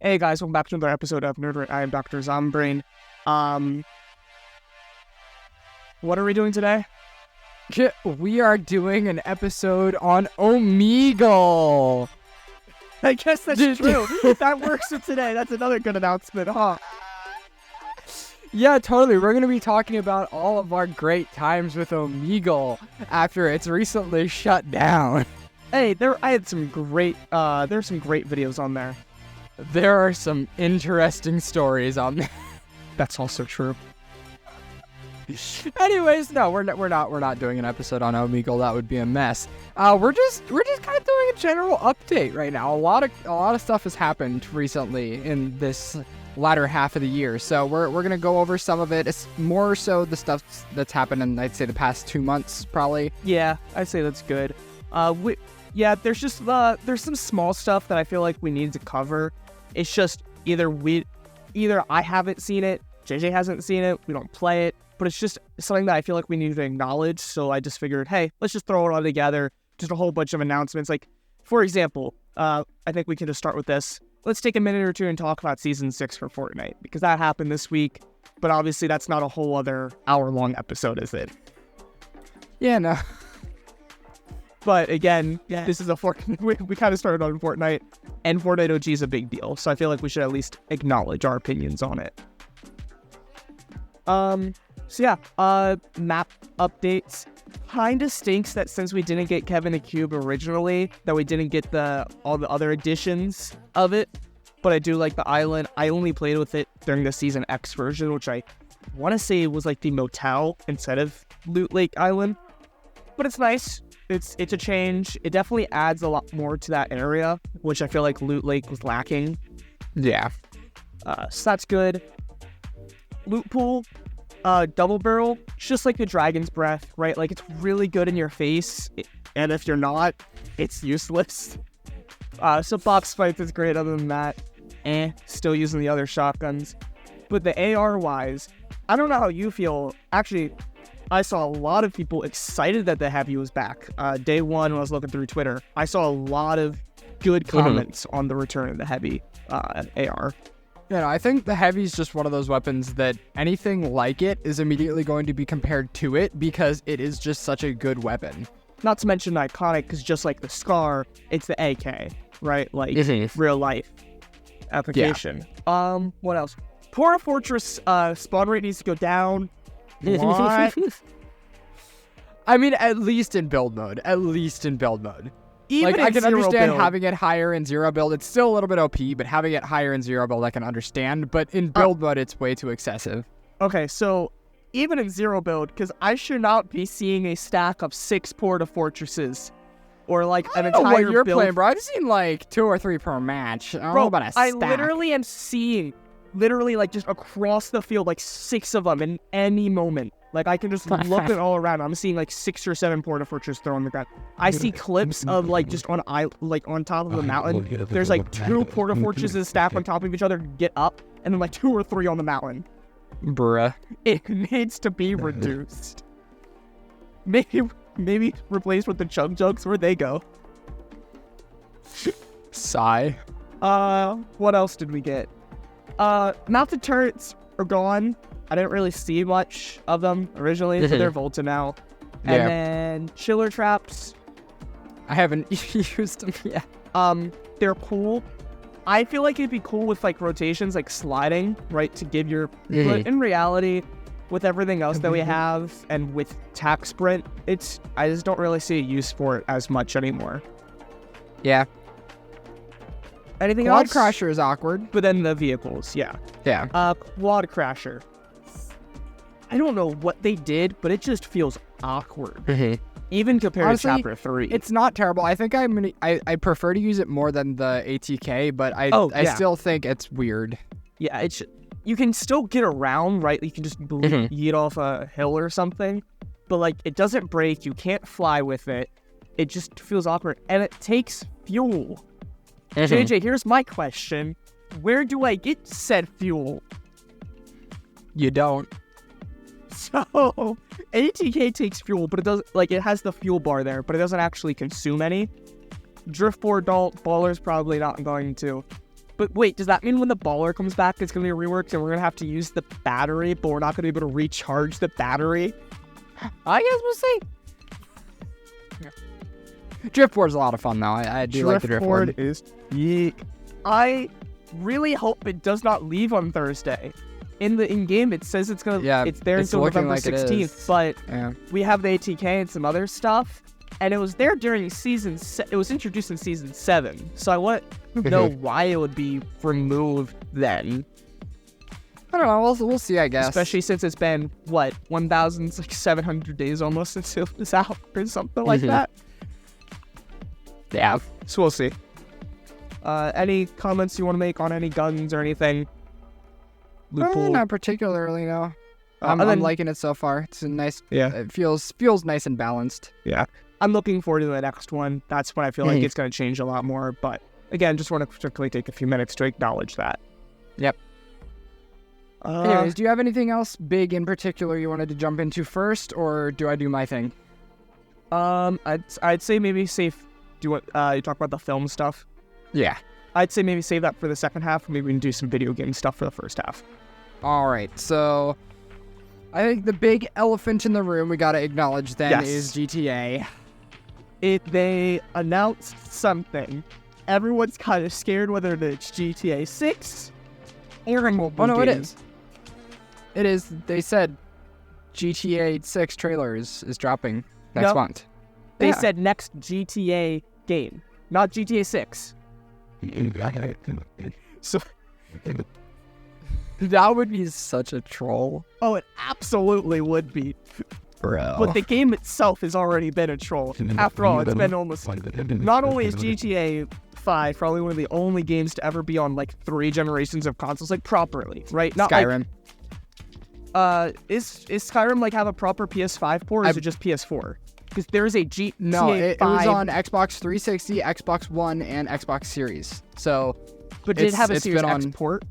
Hey guys, welcome back to another episode of Nerd. I am Dr. Zombrain. What are we doing today? We are doing an episode on omegle. I guess that's true. That works for today. That's another good announcement, huh? Yeah, totally. We're going to be talking about all of our great times with omegle after it's recently shut down. Hey, I had some great, there's some great videos on there. There are some interesting stories on there. That's also true. Anyways, no, we're not doing an episode on omegle. That would be a mess. We're just kind of doing a general update right now. A lot of stuff has happened recently in this latter half of the year, so we're gonna go over some of it. It's more so the stuff that's happened in, I'd say, the past 2 months, probably. Yeah, I'd say that's good. There's just there's some small stuff that I feel like we need to cover. It's just either I haven't seen it, JJ hasn't seen it, we don't play it, but it's just something that I feel like we need to acknowledge. So I just figured, hey, let's just throw it all together. Just a whole bunch of announcements. Like, for example, I think we can just start with this. Let's take a minute or two and talk about Season 6 for Fortnite, because that happened this week, but obviously that's not a whole other hour-long episode, is it? Yeah, no. But again, This is we kind of started on Fortnite, and Fortnite OG is a big deal, so I feel like we should at least acknowledge our opinions on it. Map updates. Kinda stinks that since we didn't get Kevin the Cube originally, that we didn't get all the other editions of it. But I do like the island. I only played with it during the Season X version, which I want to say was like the motel instead of Loot Lake Island. But it's nice. It's a change. It definitely adds a lot more to that area, which I feel like Loot Lake was lacking. Yeah. So that's good. Loot pool, double barrel, it's just like the Dragon's Breath, right? Like, it's really good in your face, and if you're not, it's useless. So box fights is great. Other than that, still using the other shotguns. But the AR-wise, I don't know how you feel. Actually, I saw a lot of people excited that the Heavy was back. Day one, when I was looking through Twitter, I saw a lot of good comments on the return of the Heavy AR. Yeah, no, I think the Heavy is just one of those weapons that anything like it is immediately going to be compared to it because it is just such a good weapon. Not to mention iconic, because just like the Scar, it's the AK, right? Like, real life application. Yeah. What else? Porta Fortress spawn rate needs to go down. What? I mean, at least in build mode. Even like, I can understand build, having it higher in zero build. It's still a little bit OP, but having it higher in zero build, I can understand. But in build mode, it's way too excessive. Okay, so even in zero build, because I should not be seeing a stack of 6 Porta Fortresses, or like an entire what you're build. Playing, bro. I've seen like 2 or 3 per match. I don't know about a stack. I literally am seeing, like just across the field, like 6 of them in any moment. Like, I can just look it all around. I'm seeing like 6 or 7 Porta Fortress thrown on the ground. I see clips of like just on top of the mountain. There's like 2 Porta Fortresses stacked on top of each other, get up, and then like 2 or 3 on the mountain. Bruh. It needs to be reduced. Maybe replaced with the chug jugs. Where'd they go? Sigh. What else did we get? Mounted turrets are gone. I didn't really see much of them originally, but they're Volta now. And then chiller traps. I haven't used them yet. They're cool. I feel like it'd be cool with like rotations, like sliding, right, to give your. But in reality, with everything else that we have, and with tack sprint, I just don't really see a use for it as much anymore. Yeah. Anything Quad else? Crasher is awkward. But then the vehicles, yeah. Quad Crasher. I don't know what they did, but it just feels awkward. Even compared Honestly, to Chapter 3. It's not terrible. I think I prefer to use it more than the ATK, but I still think it's weird. Yeah, you can still get around, right? You can just yeet off a hill or something, but like, it doesn't break. You can't fly with it. It just feels awkward, and it takes fuel. JJ, here's my question. Where do I get said fuel? You don't. So, ATK takes fuel, but it doesn't, like, it has the fuel bar there, but it doesn't actually consume any. Driftboard don't, Baller's probably not going to. But wait, does that mean when the baller comes back, it's going to be reworked and we're going to have to use the battery, but we're not going to be able to recharge the battery? I guess we'll see. Driftboard's a lot of fun, though. I do like the driftboard. Driftboard is yeek. I really hope it does not leave on Thursday. In game, it says it's gonna. Yeah, it's there it's until looking November like it 16th, is. but Yeah. we have the ATK and some other stuff, and it was there during it was introduced in season 7. So I want to know why it would be removed then. I don't know. We'll see, I guess. Especially since it's been, 1,700 days almost since it was out or something like that. Yeah. So we'll see. Any comments you want to make on any guns or anything? Loophole. Not particularly, no. And I'm then- liking it so far. It's a nice. Yeah. It feels nice and balanced. Yeah. I'm looking forward to the next one. That's when I feel like it's going to change a lot more. But again, just want to particularly take a few minutes to acknowledge that. Yep. Anyways, do you have anything else big in particular you wanted to jump into first, or do I do my thing? I'd say maybe save. Do you want you talk about the film stuff? Yeah. I'd say maybe save that for the second half. Maybe we can do some video game stuff for the first half. All right. So, I think the big elephant in the room we gotta acknowledge then Yes. is GTA. They announced something. Everyone's kind of scared whether it's GTA 6 or a mobile Oh no, game. it is. It is. They said GTA 6 trailer is dropping next Yep. month. They Yeah. said next GTA game, not GTA 6. So, That would be such a troll, oh, it absolutely would be. bro. But the game itself has already been a troll. After all, it's been almost. Not only is GTA 5 probably one of the only games to ever be on 3 generations of consoles, properly, right? Not Skyrim. Is Skyrim have a proper PS5 port, or is it just PS4? Because there is a GTA No, it was 5, on Xbox 360, Xbox One, and Xbox Series. So, but did it have a it's Series been X on- port,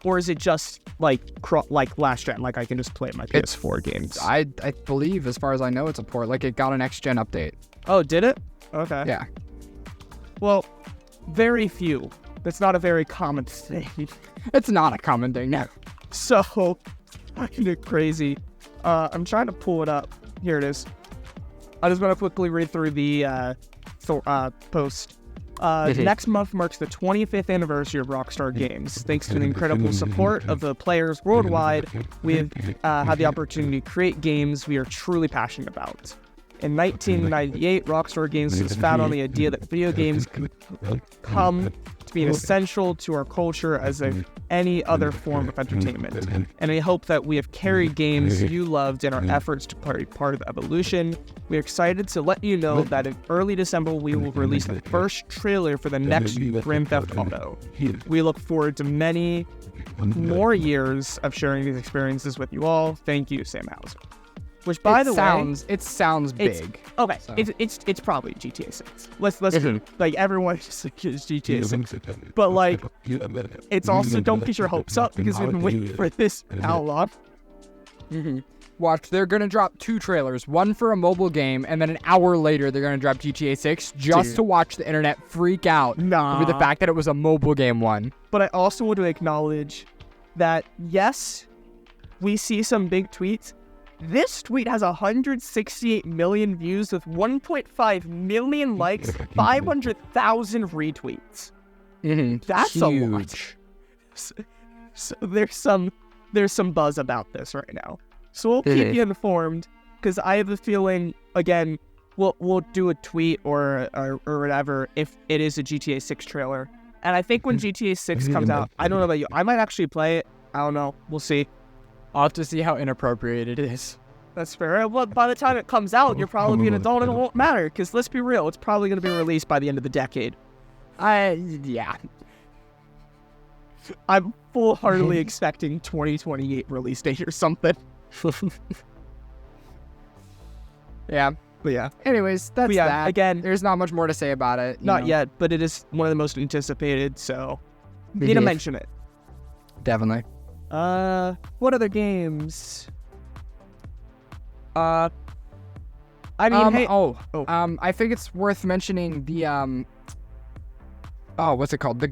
or is it just last gen? I can just play my PS4 games. I believe, as far as I know, it's a port. It got an next-gen update. Oh, did it? Okay. Yeah. Well, very few. That's not a very common thing. It's not a common thing, no. So, kind of crazy. I'm trying to pull it up. Here it is. I just want to quickly read through the post. Next month marks the 25th anniversary of Rockstar Games. Thanks to the incredible support of the players worldwide, we've had the opportunity to create games we are truly passionate about. In 1998, Rockstar Games was founded on the idea that video games could come to be essential to our culture as any other form of entertainment. And we hope that we have carried games you loved in our efforts to be part of the evolution. We're excited to let you know that in early December, we will release the first trailer for the next Grand Theft Auto. We look forward to many more years of sharing these experiences with you all. Thank you, Sam Hauser. Which, by the way, it sounds big. okay. So. It's probably GTA 6. Let's everyone just is GTA 6. But it's also, don't get your hopes up because we've been waiting for this how long? Watch, they're gonna drop 2 trailers, one for a mobile game, and then an hour later they're gonna drop GTA 6 just to watch the internet freak out over the fact that it was a mobile game one. But I also want to acknowledge that yes, we see some big tweets. This tweet has 168 million views with 1.5 million likes, 500,000 retweets. That's a lot. So there's some buzz about this right now. So we'll keep you informed, because I have a feeling, again, we'll do a tweet or whatever if it is a GTA 6 trailer. And I think when GTA 6 comes out, I don't know about you, I might actually play it. I don't know. We'll see. I'll have to see how inappropriate it is. That's fair. Well, by the time it comes out, you'll probably be an adult and it won't matter, because let's be real, it's probably going to be released by the end of the decade. Yeah. I'm full-heartedly expecting 2028 release date or something. Yeah. But yeah. Anyways, that's that. Again, There's not much more to say about it. not yet, but it is one of the most anticipated, so need to mention it. Definitely. What other games? I mean, hey. I think it's worth mentioning the what's it called?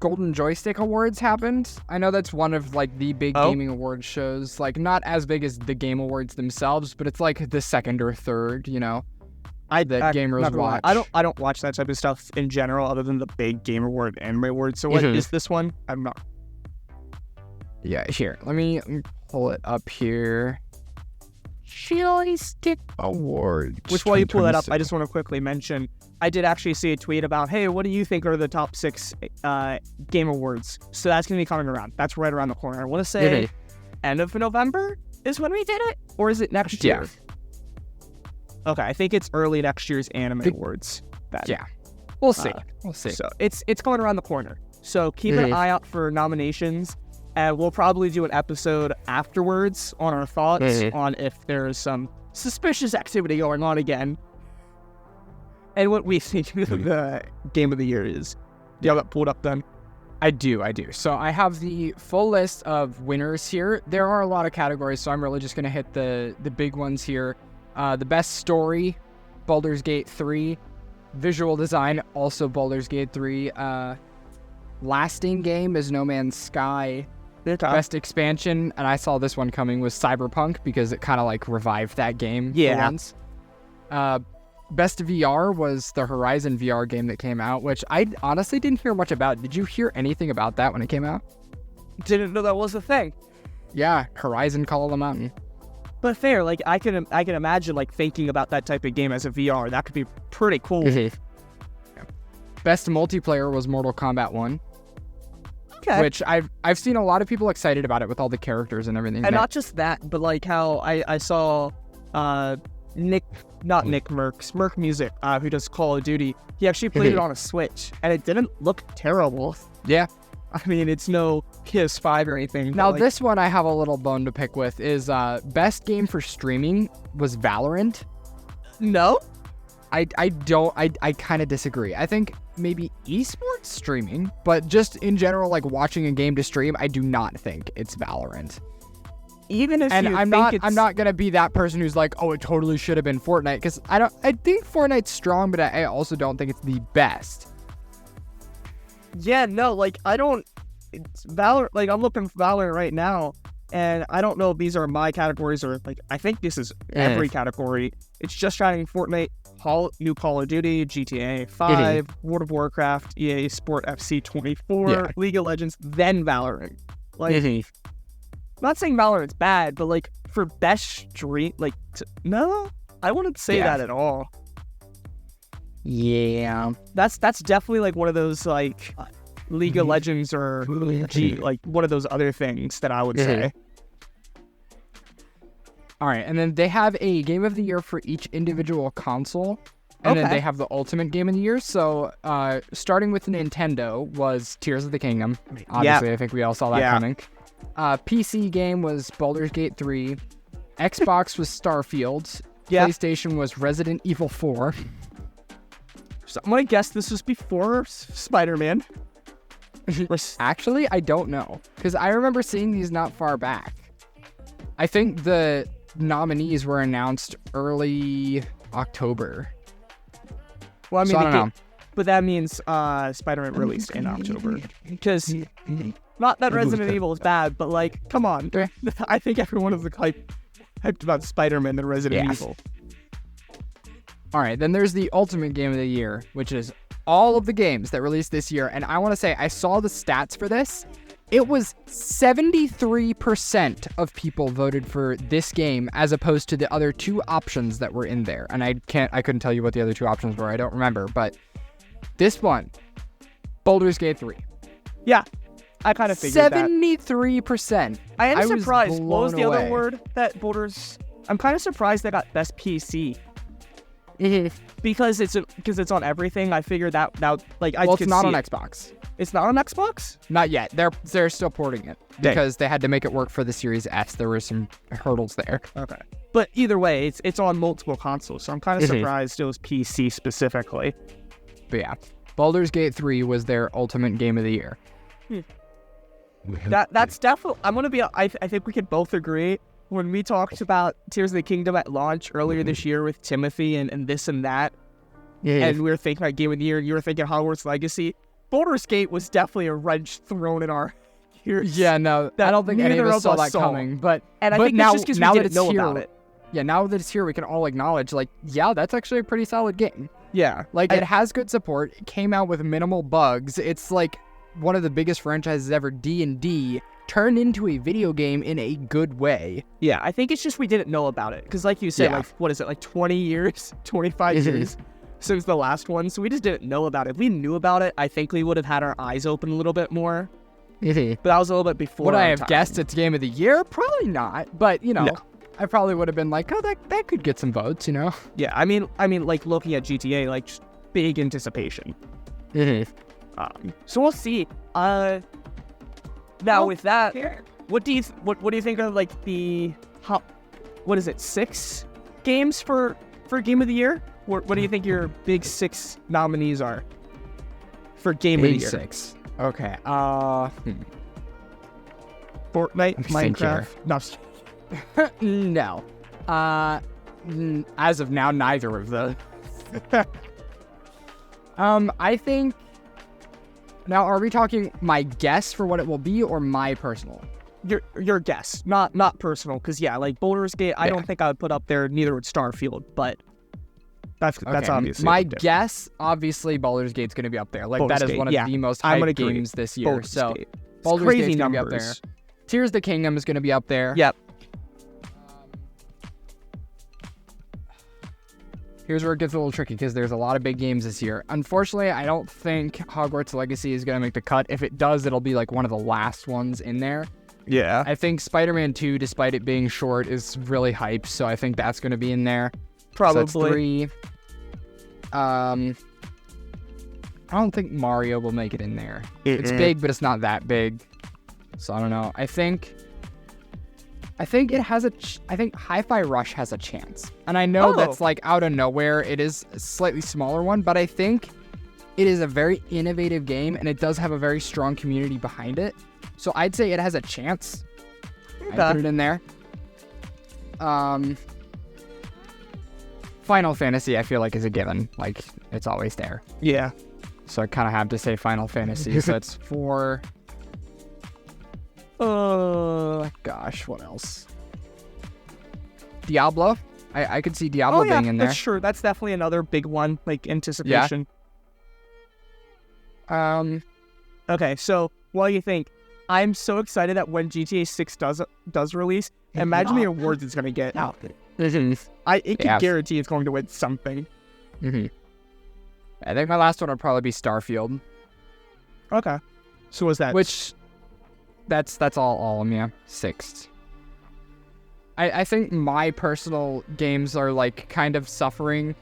Golden Joystick Awards happened. I know that's one of like the big gaming awards shows. Like not as big as the Game Awards themselves, but it's like the second or third, you know. That gamers watch. I don't watch that type of stuff in general, other than the big Game Award and Anime Award. So what is this one? I'm not. Yeah, here. Let me pull it up here. Joystick Awards. Which while you pull that up, I just want to quickly mention, I did actually see a tweet about, hey, what do you think are the top 6 Game Awards? So that's going to be coming around. That's right around the corner. I want to say end of November is when we did it? Or is it next year? Okay, I think it's early next year's Anime Awards. Yeah, we'll see. We'll see. So it's going around the corner. So keep an eye out for nominations. And we'll probably do an episode afterwards on our thoughts on if there's some suspicious activity going on again. And what we think the Game of the Year is. Do you have that pulled up then? I do. So I have the full list of winners here. There are a lot of categories, so I'm really just going to hit the big ones here. The best story, Baldur's Gate 3. Visual design, also Baldur's Gate 3. Lasting game is No Man's Sky. Best expansion, and I saw this one coming, was Cyberpunk because it kind of like revived that game for once. Best VR was the Horizon VR game that came out, which I honestly didn't hear much about. Did you hear anything about that when it came out? Didn't know that was a thing. Yeah, Horizon Call of the Mountain. But fair, like I can imagine like thinking about that type of game as a VR. That could be pretty cool. Best multiplayer was Mortal Kombat 1. Okay. Which I've seen a lot of people excited about it with all the characters and everything. And not just that, but like how I saw Merc Music, who does Call of Duty, he actually played it on a Switch, and it didn't look terrible. Yeah. I mean, it's no PS5 or anything. Now, this one I have a little bone to pick with is best game for streaming was Valorant. No? I kind of disagree. I think maybe esports streaming, but just in general, like watching a game to stream, I do not think it's Valorant. Even if I'm not gonna be that person who's like, oh, it totally should have been Fortnite, because I think Fortnite's strong, but I also don't think it's the best. Yeah, no, like it's Valorant. Like I'm looking for Valorant right now, and I don't know if these are my categories or like I think this is every category. It's just shining Fortnite. New Call of Duty, GTA 5, World of Warcraft, EA Sport FC 24, League of Legends, then Valorant. Like, I'm not saying Valorant's bad, but like for best stream, like, no, I wouldn't say that at all. Yeah, that's definitely like one of those like League of Legends or like one of those other things that I would say. All right, and then they have a Game of the Year for each individual console, and then they have the Ultimate Game of the Year. So, starting with Nintendo was Tears of the Kingdom. Obviously, I think we all saw that coming. PC game was Baldur's Gate 3. Xbox was Starfield. PlayStation was Resident Evil 4. So I'm gonna guess this was before Spider-Man. Actually, I don't know, because I remember seeing these not far back. I think the nominees were announced early October. Well, I mean, I don't know. But that means Spider-Man released in October. Because, not that Resident Evil is bad, but like, come on. I think everyone is hyped about Spider-Man than Resident Evil. All right, then there's the Ultimate Game of the Year, which is all of the games that released this year. And I want to say, I saw the stats for this. It was 73% of people voted for this game as opposed to the other two options that were in there. And I couldn't tell you what the other two options were. I don't remember. But this one, Baldur's Gate 3. Yeah, I kind of figured 73%. I am surprised. What was the other word that Baldur's... I'm kind of surprised they got Best PC. Because it's on everything. I figured that like I could see it's not on Xbox. It's not on Xbox? Not yet. They're still porting it because they had to make it work for the Series S. There were some hurdles there. Okay. But either way, it's on multiple consoles, so I'm kind of surprised it was PC specifically. But yeah, Baldur's Gate 3 was their Ultimate Game of the Year. That's definitely... I'm going to be... I think we could both agree. When we talked about Tears of the Kingdom at launch earlier this year with Timothy and this and that, and we were thinking about Game of the Year, you were thinking Hogwarts Legacy, Baldur's Gate was definitely a wrench thrown in our ears. Yeah, no, I don't think any of us saw that coming. But I think now, it's just because now we that didn't it's know here, about it. Yeah, now that it's here, we can all acknowledge, like, yeah, that's actually a pretty solid game. Yeah. Like, it has good support. It came out with minimal bugs. It's, like, one of the biggest franchises ever, D&D, turned into a video game in a good way. Yeah, I think it's just we didn't know about it. Because like you said, like, what is it, like 20 years, 25 years since the last one? So we just didn't know about it. If we knew about it, I think we would have had our eyes open a little bit more. But that was a little bit before. Would I our have time. guessed it's Game of the Year? Probably not. But, you know, No. I probably would have been like, oh, that could get some votes, you know? Yeah, I mean, like looking at GTA, like just big anticipation. So we'll see. Now with that, what do you think of like the what is it, 6 games for Game of the Year? What do you think your big 6 nominees are for Game of the Year? 6. Okay. Fortnite, Minecraft. No. As of now, neither of those. I think. Now, are we talking my guess for what it will be, or my personal? Your guess, not personal, because yeah, like Baldur's Gate, I don't think I would put up there. Neither would Starfield, but that's obviously my guess. Obviously, Baldur's Gate's going to be up there. Like Baldur's that is Gate, one of the most hyped games this year. Baldur's So Gate. Baldur's Crazy Gate's numbers. Gonna be up there. Tears of the Kingdom is going to be up there. Yep. Here's where it gets a little tricky because there's a lot of big games this year. Unfortunately, I don't think Hogwarts Legacy is going to make the cut. If it does, it'll be like one of the last ones in there. Yeah. I think Spider-Man 2, despite it being short, is really hyped, so I think that's going to be in there. Probably. So that's 3. I don't think Mario will make it in there. It's big, but it's not that big. So I don't know. I think it has I think Hi-Fi Rush has a chance. And I know that's like out of nowhere. It is a slightly smaller one, but I think it is a very innovative game and it does have a very strong community behind it. So I'd say it has a chance. I'd put it in there. Final Fantasy, I feel like, is a given. Like, it's always there. Yeah. So I kind of have to say Final Fantasy. So it's 4. Gosh, what else? Diablo. I could see Diablo being in there. That's true. That's definitely another big one, like anticipation. Yeah. Okay, so what do you think? I'm so excited that when GTA 6 does release, imagine the awards it's gonna get. It can guarantee it's going to win something. I think my last one would probably be Starfield. Okay. So what's that? Which that's all of them, yeah. 6. I think my personal games are like kind of suffering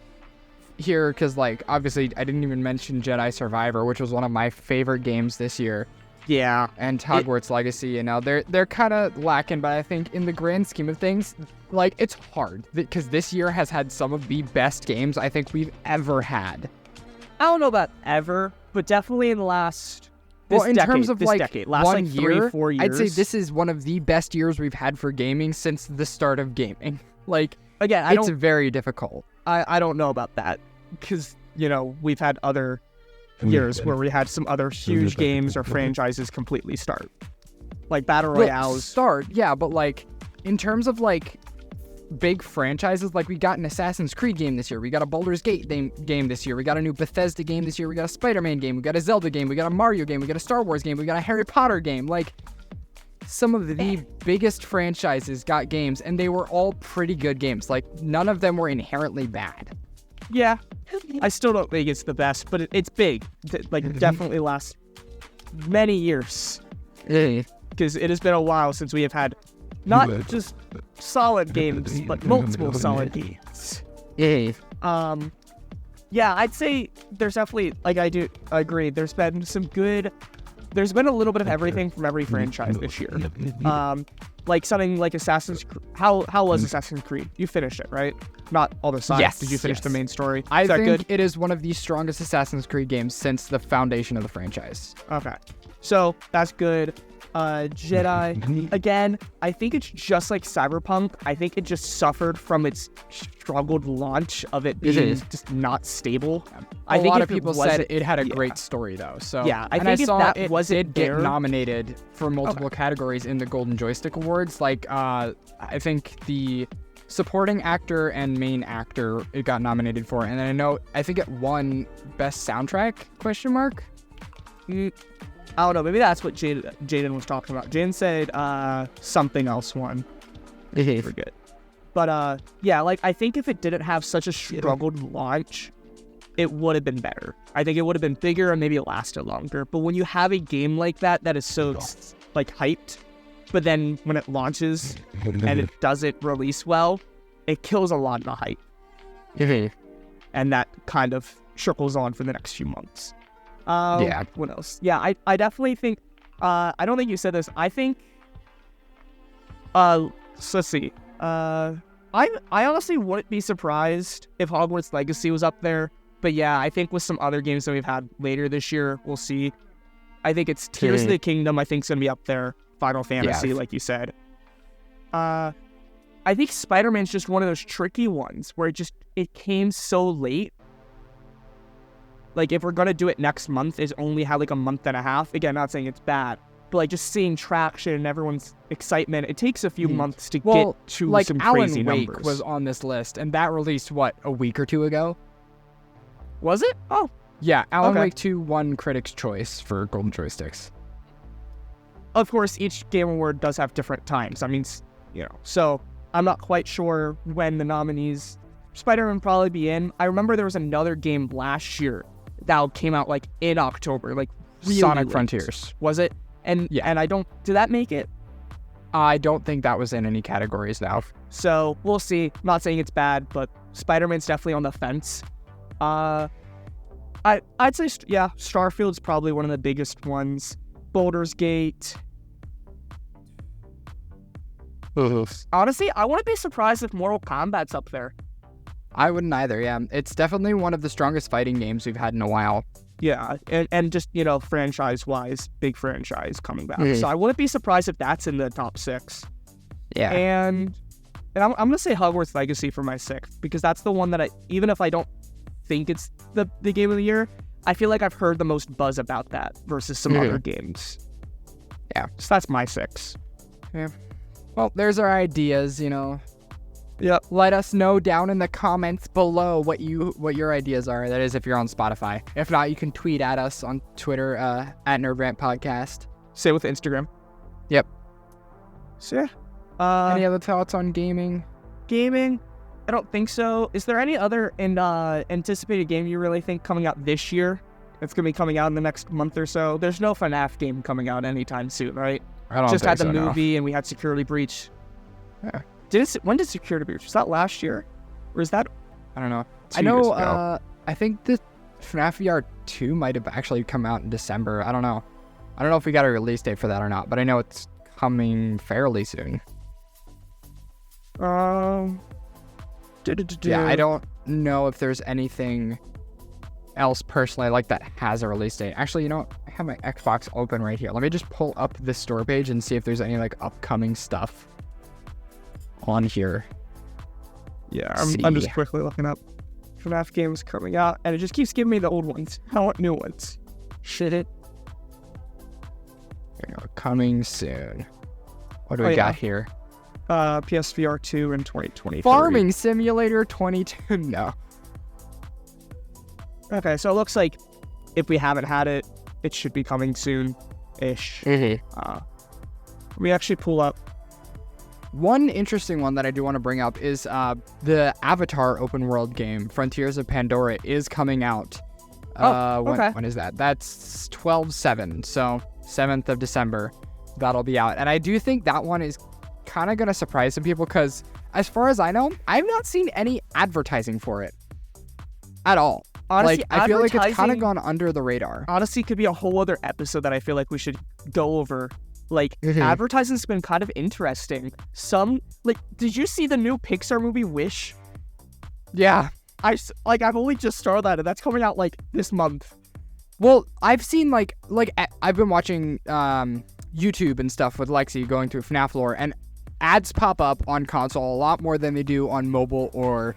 here because like obviously I didn't even mention Jedi Survivor, which was one of my favorite games this year. Yeah. And Hogwarts Legacy, you know, they're kind of lacking, but I think in the grand scheme of things, like it's hard because this year has had some of the best games I think we've ever had. I don't know about ever, but definitely in the last terms of like last one like year, 3-4 years, I'd say this is one of the best years we've had for gaming since the start of gaming. Like, again, it's very difficult. I don't know about that because, you know, we've had other years where we had some other huge games or franchises completely start. Like Battle Royales. Yeah, but like in terms of like big franchises, like we got an Assassin's Creed game this year, we got a Baldur's Gate game this year, we got a new Bethesda game this year, we got a Spider-Man game, we got a Zelda game, we got a Mario game, we got a Star Wars game, we got a Harry Potter game. Like some of the biggest franchises got games and they were all pretty good games. Like none of them were inherently bad. Yeah, I still don't think it's the best, but it's big. Like definitely lasts many years because it has been a while since we have had not just solid games, but multiple solid games. Yeah, I'd say there's definitely, like, I agree. There's been a little bit of everything from every franchise this year. Like something like Assassin's Creed. How was Assassin's Creed? You finished it, right? Not all the sides. Yes. Did you finish the main story? I think good? it is one of the strongest Assassin's Creed games since the foundation of the franchise. Okay. So that's good. Jedi. Again, I think it's just like Cyberpunk. I think it just suffered from its struggled launch of it being just not stable. A lot of people said it had a great story though. So yeah, I think I if saw that it wasn't did get there, nominated for multiple categories in the Golden Joystick Awards. Like I think the supporting actor and main actor it got nominated for, and then I think it won best soundtrack ? I don't know. Maybe that's what Jaden was talking about. Jaden said something else won. I forget. But yeah, like I think if it didn't have such a struggled launch, it would have been better. I think it would have been bigger and maybe it lasted longer. But when you have a game like that is so like hyped, but then when it launches and it doesn't release well, it kills a lot of the hype. And that kind of trickles on for the next few months. What else? Yeah, I definitely think, I don't think you said this. I think, so let's see. I honestly wouldn't be surprised if Hogwarts Legacy was up there. But yeah, I think with some other games that we've had later this year, we'll see. I think it's Tears of the Kingdom, I think is going to be up there. Final Fantasy, like you said. I think Spider-Man's just one of those tricky ones where it came so late. Like, if we're going to do it next month, it's only had like a month and a half. Again, not saying it's bad, but like just seeing traction and everyone's excitement, it takes a few months to get to like some Alan crazy Wake numbers. was on this list, and that released, a week or two ago? Was it? Oh. Yeah, Alan Wake 2 won Critics' Choice for Golden Joysticks. Of course, each Game Award does have different times. I mean, so I'm not quite sure when the nominees. Spider-Man will probably be in. I remember there was another game last year that came out like in October, like really Sonic late. Frontiers. Was it? And did that make it? I don't think that was in any categories now. So we'll see. I'm not saying it's bad, but Spider-Man's definitely on the fence. I'd say Starfield's probably one of the biggest ones. Baldur's Gate. Honestly, I wouldn't be surprised if Mortal Kombat's up there. I wouldn't either, yeah. It's definitely one of the strongest fighting games we've had in a while. Yeah, and just, franchise-wise, big franchise coming back. So I wouldn't be surprised if that's in the top 6. Yeah. And I'm going to say Hogwarts Legacy for my 6th, because that's the one that even if I don't think it's the game of the year, I feel like I've heard the most buzz about that versus some other games. Yeah, so that's my 6. Yeah. Well, there's our ideas, Yep. Let us know down in the comments below what your ideas are. That is, if you're on Spotify. If not, you can tweet at us on Twitter at Nerd Podcast. Same with Instagram. Yep. So yeah. Any other thoughts on gaming? Gaming? I don't think so. Is there any other anticipated game you really think coming out this year? It's gonna be coming out in the next month or so. There's no FNAF game coming out anytime soon, right? I don't just think had the so, movie and we had Security Breach. Yeah. When did Security Breach? Was that last year? Or is that? I don't know. 2 years ago? I think the FNAF VR 2 might have actually come out in December. I don't know. I don't know if we got a release date for that or not, but I know it's coming fairly soon. Yeah, I don't know if there's anything else personally like that has a release date. Actually, I have my Xbox open right here. Let me just pull up the store page and see if there's any upcoming stuff on here. Yeah, I'm just quickly looking up FNAF games coming out, and it just keeps giving me the old ones. I want new ones. Shit it. There you go. Coming soon. What do we got here? PSVR 2 in 2023. Farming Simulator 22. No. Okay, so it looks like if we haven't had it, it should be coming soon-ish. Let me actually pull up. One interesting one that I do want to bring up is the Avatar open world game, Frontiers of Pandora, is coming out. When is that? That's 12/7, so 7th of December. That'll be out. And I do think that one is kind of going to surprise some people because, as far as I know, I've not seen any advertising for it at all. Honestly, I feel like it's kind of gone under the radar. Honestly, could be a whole other episode that I feel like we should go over. Advertising's been kind of interesting. Did you see the new Pixar movie, Wish? Yeah. I've only just started that, and that's coming out, this month. Well, I've seen, I've been watching YouTube and stuff with Lexi going through FNAF lore, and ads pop up on console a lot more than they do on mobile or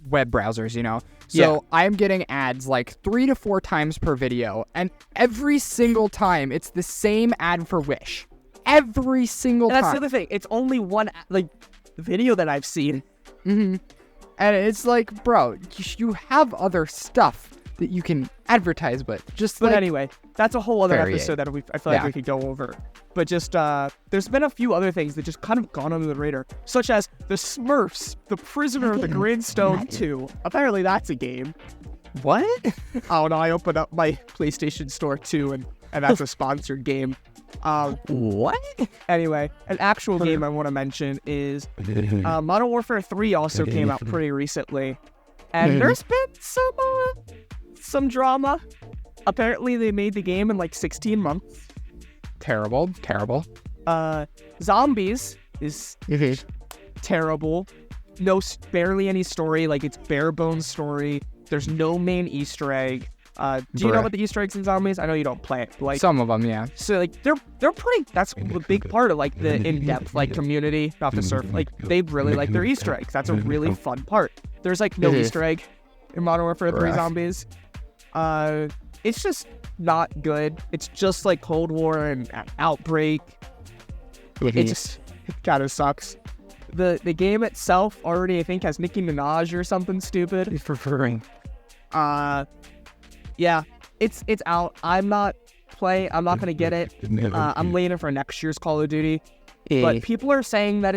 web browsers, you know? So I am getting ads like 3 to 4 times per video, and every single time it's the same ad for Wish. Every single time. That's the other thing. It's only one video that I've seen. Mm-hmm. And it's like, bro, you have other stuff that you can advertise with. But anyway, that's a whole other episode that I feel like we could go over. But just, there's been a few other things that just kind of gone under the radar, such as the Smurfs, The Prisoner of the Grindstone 2. Apparently that's a game. What? Oh no, I opened up my PlayStation Store 2 and that's a sponsored game. What? Anyway, an actual game I want to mention is Modern Warfare 3 also came out pretty recently. And there's been some drama. Apparently they made the game in like 16 months. Terrible. Zombies is terrible. Barely any story. Like, it's bare bones story. There's no main Easter egg. Do you know about the Easter eggs in Zombies? I know you don't play it. But, like, some of them, yeah. So like they're pretty. That's a big part of like the in-depth like community. Not to surf. Like, they really like their Easter eggs. That's a really fun part. There's like no Easter egg in Modern Warfare 3 Zombies. It's just not good. It's just like Cold War and Outbreak. It just kind of sucks. The game itself already, I think, has Nicki Minaj or something stupid. He's preferring. Yeah, it's out. I'm not gonna get it. I'm waiting for next year's Call of Duty. But people are saying that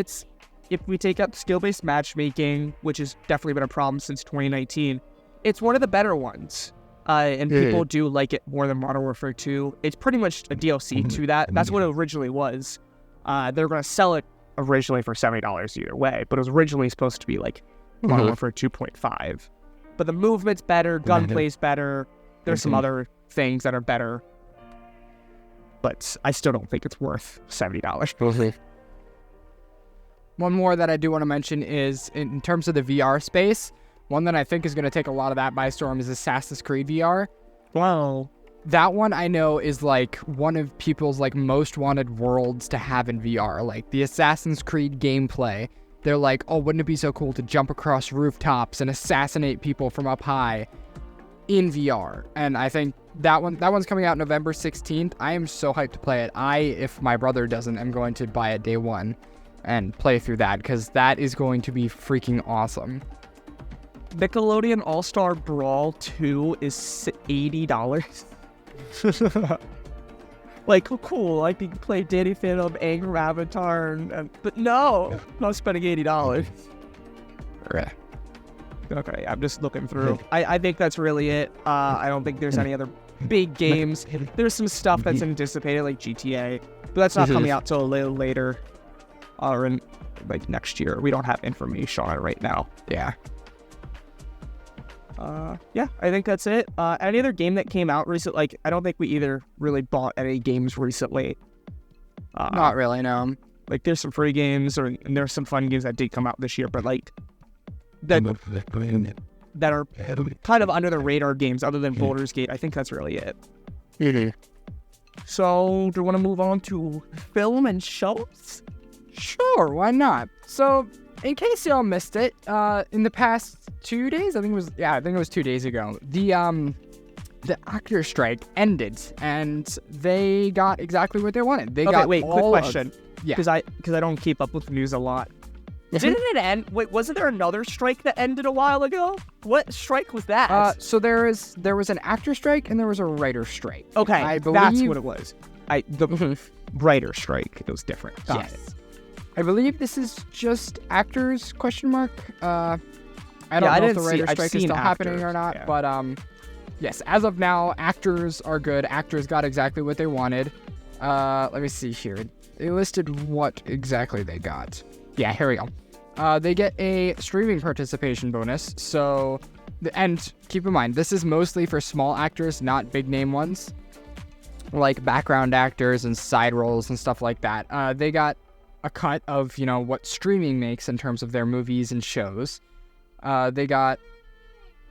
if we take up skill-based matchmaking, which has definitely been a problem since 2019, it's one of the better ones. And people do like it more than Modern Warfare 2. It's pretty much a DLC to that. That's what it originally was. They're going to sell it originally for $70 either way, but it was originally supposed to be like Modern Warfare 2.5. But the movement's better, gunplay's better. There's some other things that are better. But I still don't think it's worth $70. One more that I do want to mention is, in terms of the VR space, one that I think is going to take a lot of that by storm is Assassin's Creed VR. Wow. That one I know is like one of people's like most wanted worlds to have in VR. Like the Assassin's Creed gameplay. They're like, oh, wouldn't it be so cool to jump across rooftops and assassinate people from up high in VR? And I think that one's coming out November 16th. I am so hyped to play it. If my brother doesn't, I'm going to buy it day one and play through that, because that is going to be freaking awesome. Nickelodeon All-Star Brawl 2 is $80. Like, cool, I can play Danny Phantom, Anger Avatar, but no, I'm not spending $80. Okay, I'm just looking through. I think that's really it. I don't think there's any other big games. There's some stuff that's anticipated, like GTA, but that's not coming out till a little later, or in like next year. We don't have information on it right now. Yeah. Yeah, I think that's it. Any other game that came out recently? Like, I don't think we either really bought any games recently. Not really, no. Like, there's some free games, and there's some fun games that did come out this year, but like that are kind of under the radar games, other than Baldur's Gate. I think that's really it. So, do you want to move on to film and shows? Sure, why not? So, in case y'all missed it, in the past 2 days, I think it was 2 days ago, the actor strike ended, and they got exactly what they wanted. Quick question. Because I don't keep up with the news a lot. Didn't it end? Wait, wasn't there another strike that ended a while ago? What strike was that? So there was an actor strike and there was a writer strike. Okay, I believe that's what it was. The writer strike. It was different. Got it. I believe this is just actors, question mark. I don't know if the writer strike is still happening or not, but yes, as of now, actors are good. Actors got exactly what they wanted. Let me see here. They listed what exactly they got. Yeah, here we go. They get a streaming participation bonus. So, and keep in mind, this is mostly for small actors, not big name ones, like background actors and side roles and stuff like that. They got a cut of, what streaming makes in terms of their movies and shows. They got,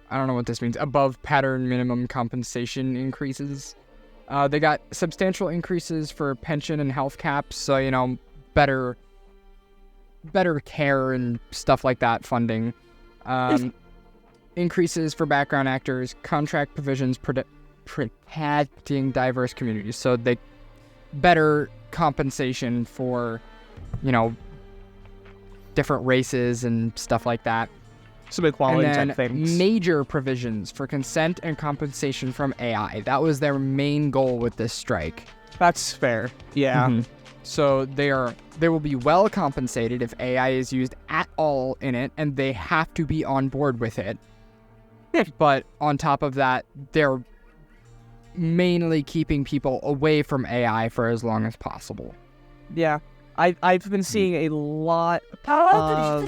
I don't know what this means, above pattern minimum compensation increases. They got substantial increases for pension and health caps, so, better care and stuff like that funding. Increases for background actors, contract provisions protecting diverse communities. So they better compensation for, different races and stuff like that. Some equality and then type things. Major provisions for consent and compensation from AI. That was their main goal with this strike. That's fair. Yeah. Mm-hmm. So they will be well compensated if AI is used at all in it, and they have to be on board with it. But on top of that, they're mainly keeping people away from AI for as long as possible. Yeah. I've been seeing a lot of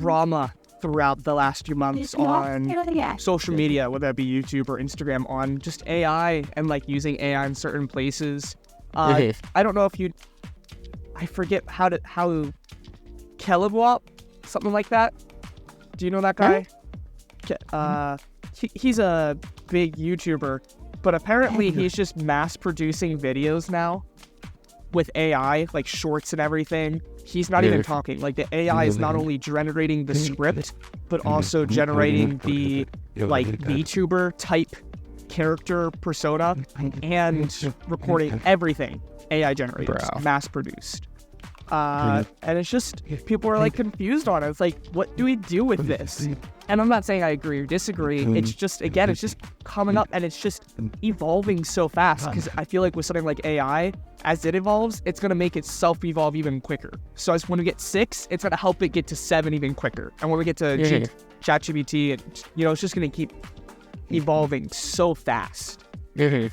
drama throughout the last few months on social media, whether it be YouTube or Instagram, on just AI and like using AI in certain places. I don't know if I forget how Kelebwap, something like that. Do you know that guy? He's a big YouTuber, but apparently he's just mass producing videos now with AI, like shorts and everything. He's not even talking. Like the AI is not only generating the script, but also generating the like VTuber type character persona and recording everything AI generated, mass produced. And it's just, people are like confused on it. It's like, what do we do with this? And I'm not saying I agree or disagree. It's just, again, it's just coming up and it's just evolving so fast. Because I feel like with something like AI, as it evolves, it's going to make it self-evolve even quicker. So as when we get 6, it's going to help it get to 7 even quicker. And when we get to ChatGPT, it's just going to keep evolving so fast. And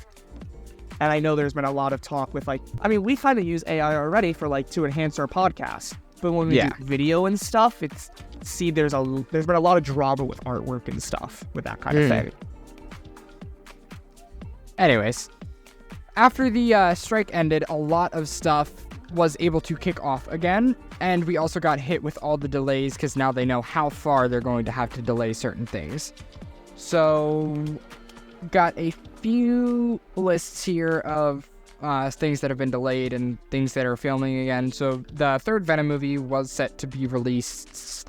I know there's been a lot of talk with we kind of use AI already for to enhance our podcast. But when we do video and stuff, there's been a lot of drama with artwork and stuff with that kind of thing. Anyways, after the strike ended, a lot of stuff was able to kick off again, and we also got hit with all the delays because now they know how far they're going to have to delay certain things. So, got a few lists here of things that have been delayed and things that are filming again. So the third Venom movie was set to be released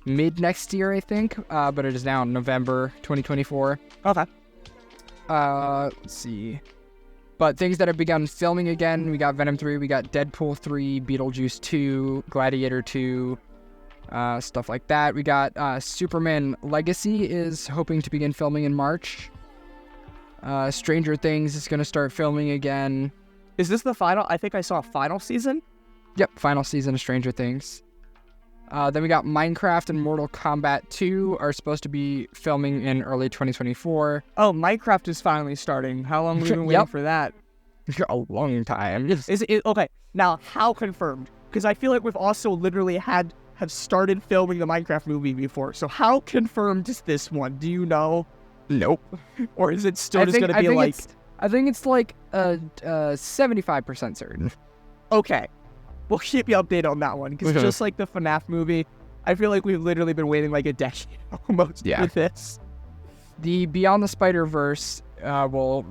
mid next year, I think, but it is now November 2024. Okay. Let's see. But things that have begun filming again, we got Venom 3, we got Deadpool 3, Beetlejuice 2, Gladiator 2, stuff like that. We got Superman Legacy is hoping to begin filming in March. Stranger Things is going to start filming again. Is this the final? I think I saw a final season. Yep, final season of Stranger Things. Then we got Minecraft and Mortal Kombat 2 are supposed to be filming in early 2024. Oh, Minecraft is finally starting. How long have we been waiting for that? A long time. Is it okay? Now, how confirmed? Because I feel like we've also literally have started filming the Minecraft movie before. So how confirmed is this one? Do you know? Nope. Or is it still just going to be I think it's 75% certain. Okay. We'll keep you updated on that one. Because just like the FNAF movie, I feel like we've literally been waiting a decade almost for this. The Beyond the Spider-Verse will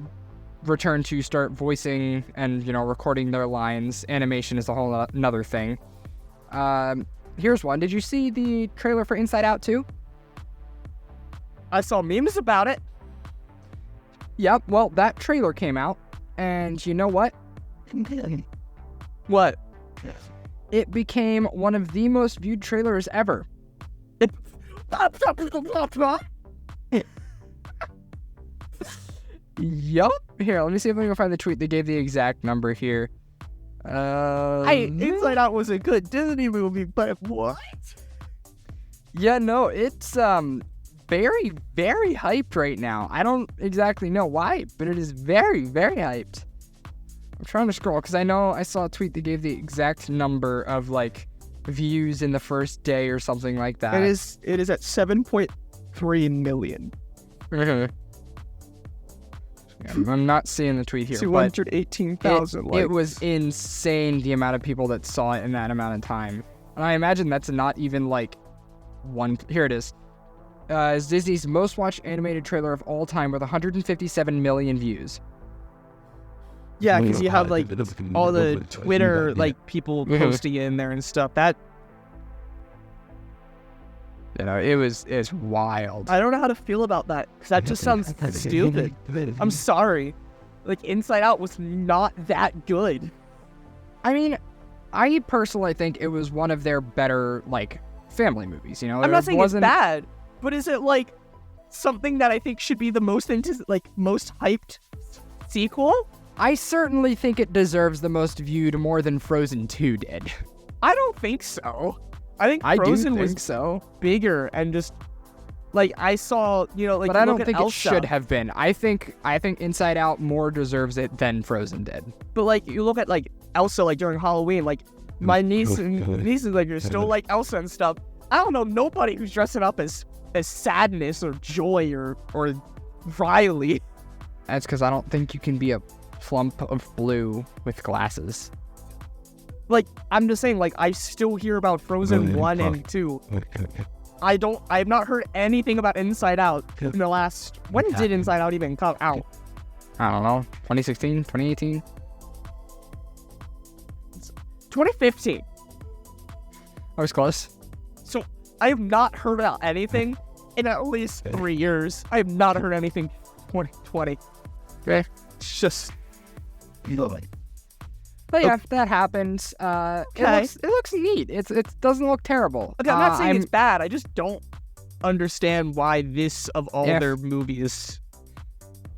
return to start voicing and, recording their lines. Animation is a whole another thing. Here's one. Did you see the trailer for Inside Out 2? I saw memes about it. Yep, well, that trailer came out, and you know what? What? It became one of the most viewed trailers ever. Yup. Here, let me see if I can find the tweet. They gave the exact number here. Inside Out was a good Disney movie, but what? Yeah, no, it's very, very hyped right now. I don't exactly know why, but it is very, very hyped. I'm trying to scroll because I know I saw a tweet that gave the exact number of views in the first day or something like that. It is at 7.3 million. I'm not seeing the tweet here. 218,000 likes. It was insane the amount of people that saw it in that amount of time. And I imagine that's not even one. Here it is. It's Disney's most watched animated trailer of all time with 157 million views. Yeah, because you have like all the Twitter like people posting it in there and stuff. That it's wild. I don't know how to feel about that because that just sounds stupid. I'm sorry. Like Inside Out was not that good. I mean, I personally think it was one of their better like family movies. I'm not saying it's bad, but is it like something that I think should be the most most hyped sequel? I certainly think it deserves the most viewed more than Frozen 2 did. I don't think so. I think Frozen was bigger and just like I saw, but I don't think it should have been. I think Inside Out more deserves it than Frozen did. But like you look at like Elsa, like during Halloween, like my nieces like you're still like Elsa and stuff. I don't know nobody who's dressing up as sadness or joy or Riley. That's because I don't think you can be a plump of blue with glasses. Like, I'm just saying, like, I still hear about Frozen 1 and 2. I have not heard anything about Inside Out in the last... When did Inside Out even come out? I don't know. 2016? 2018? 2015. I was close. So, I have not heard about anything in at least 3 years. I have not heard anything 2020. Okay. It's just... But yeah, that happens. It looks neat. It doesn't look terrible. Okay, I'm not saying it's bad. I just don't understand why this of all their movies.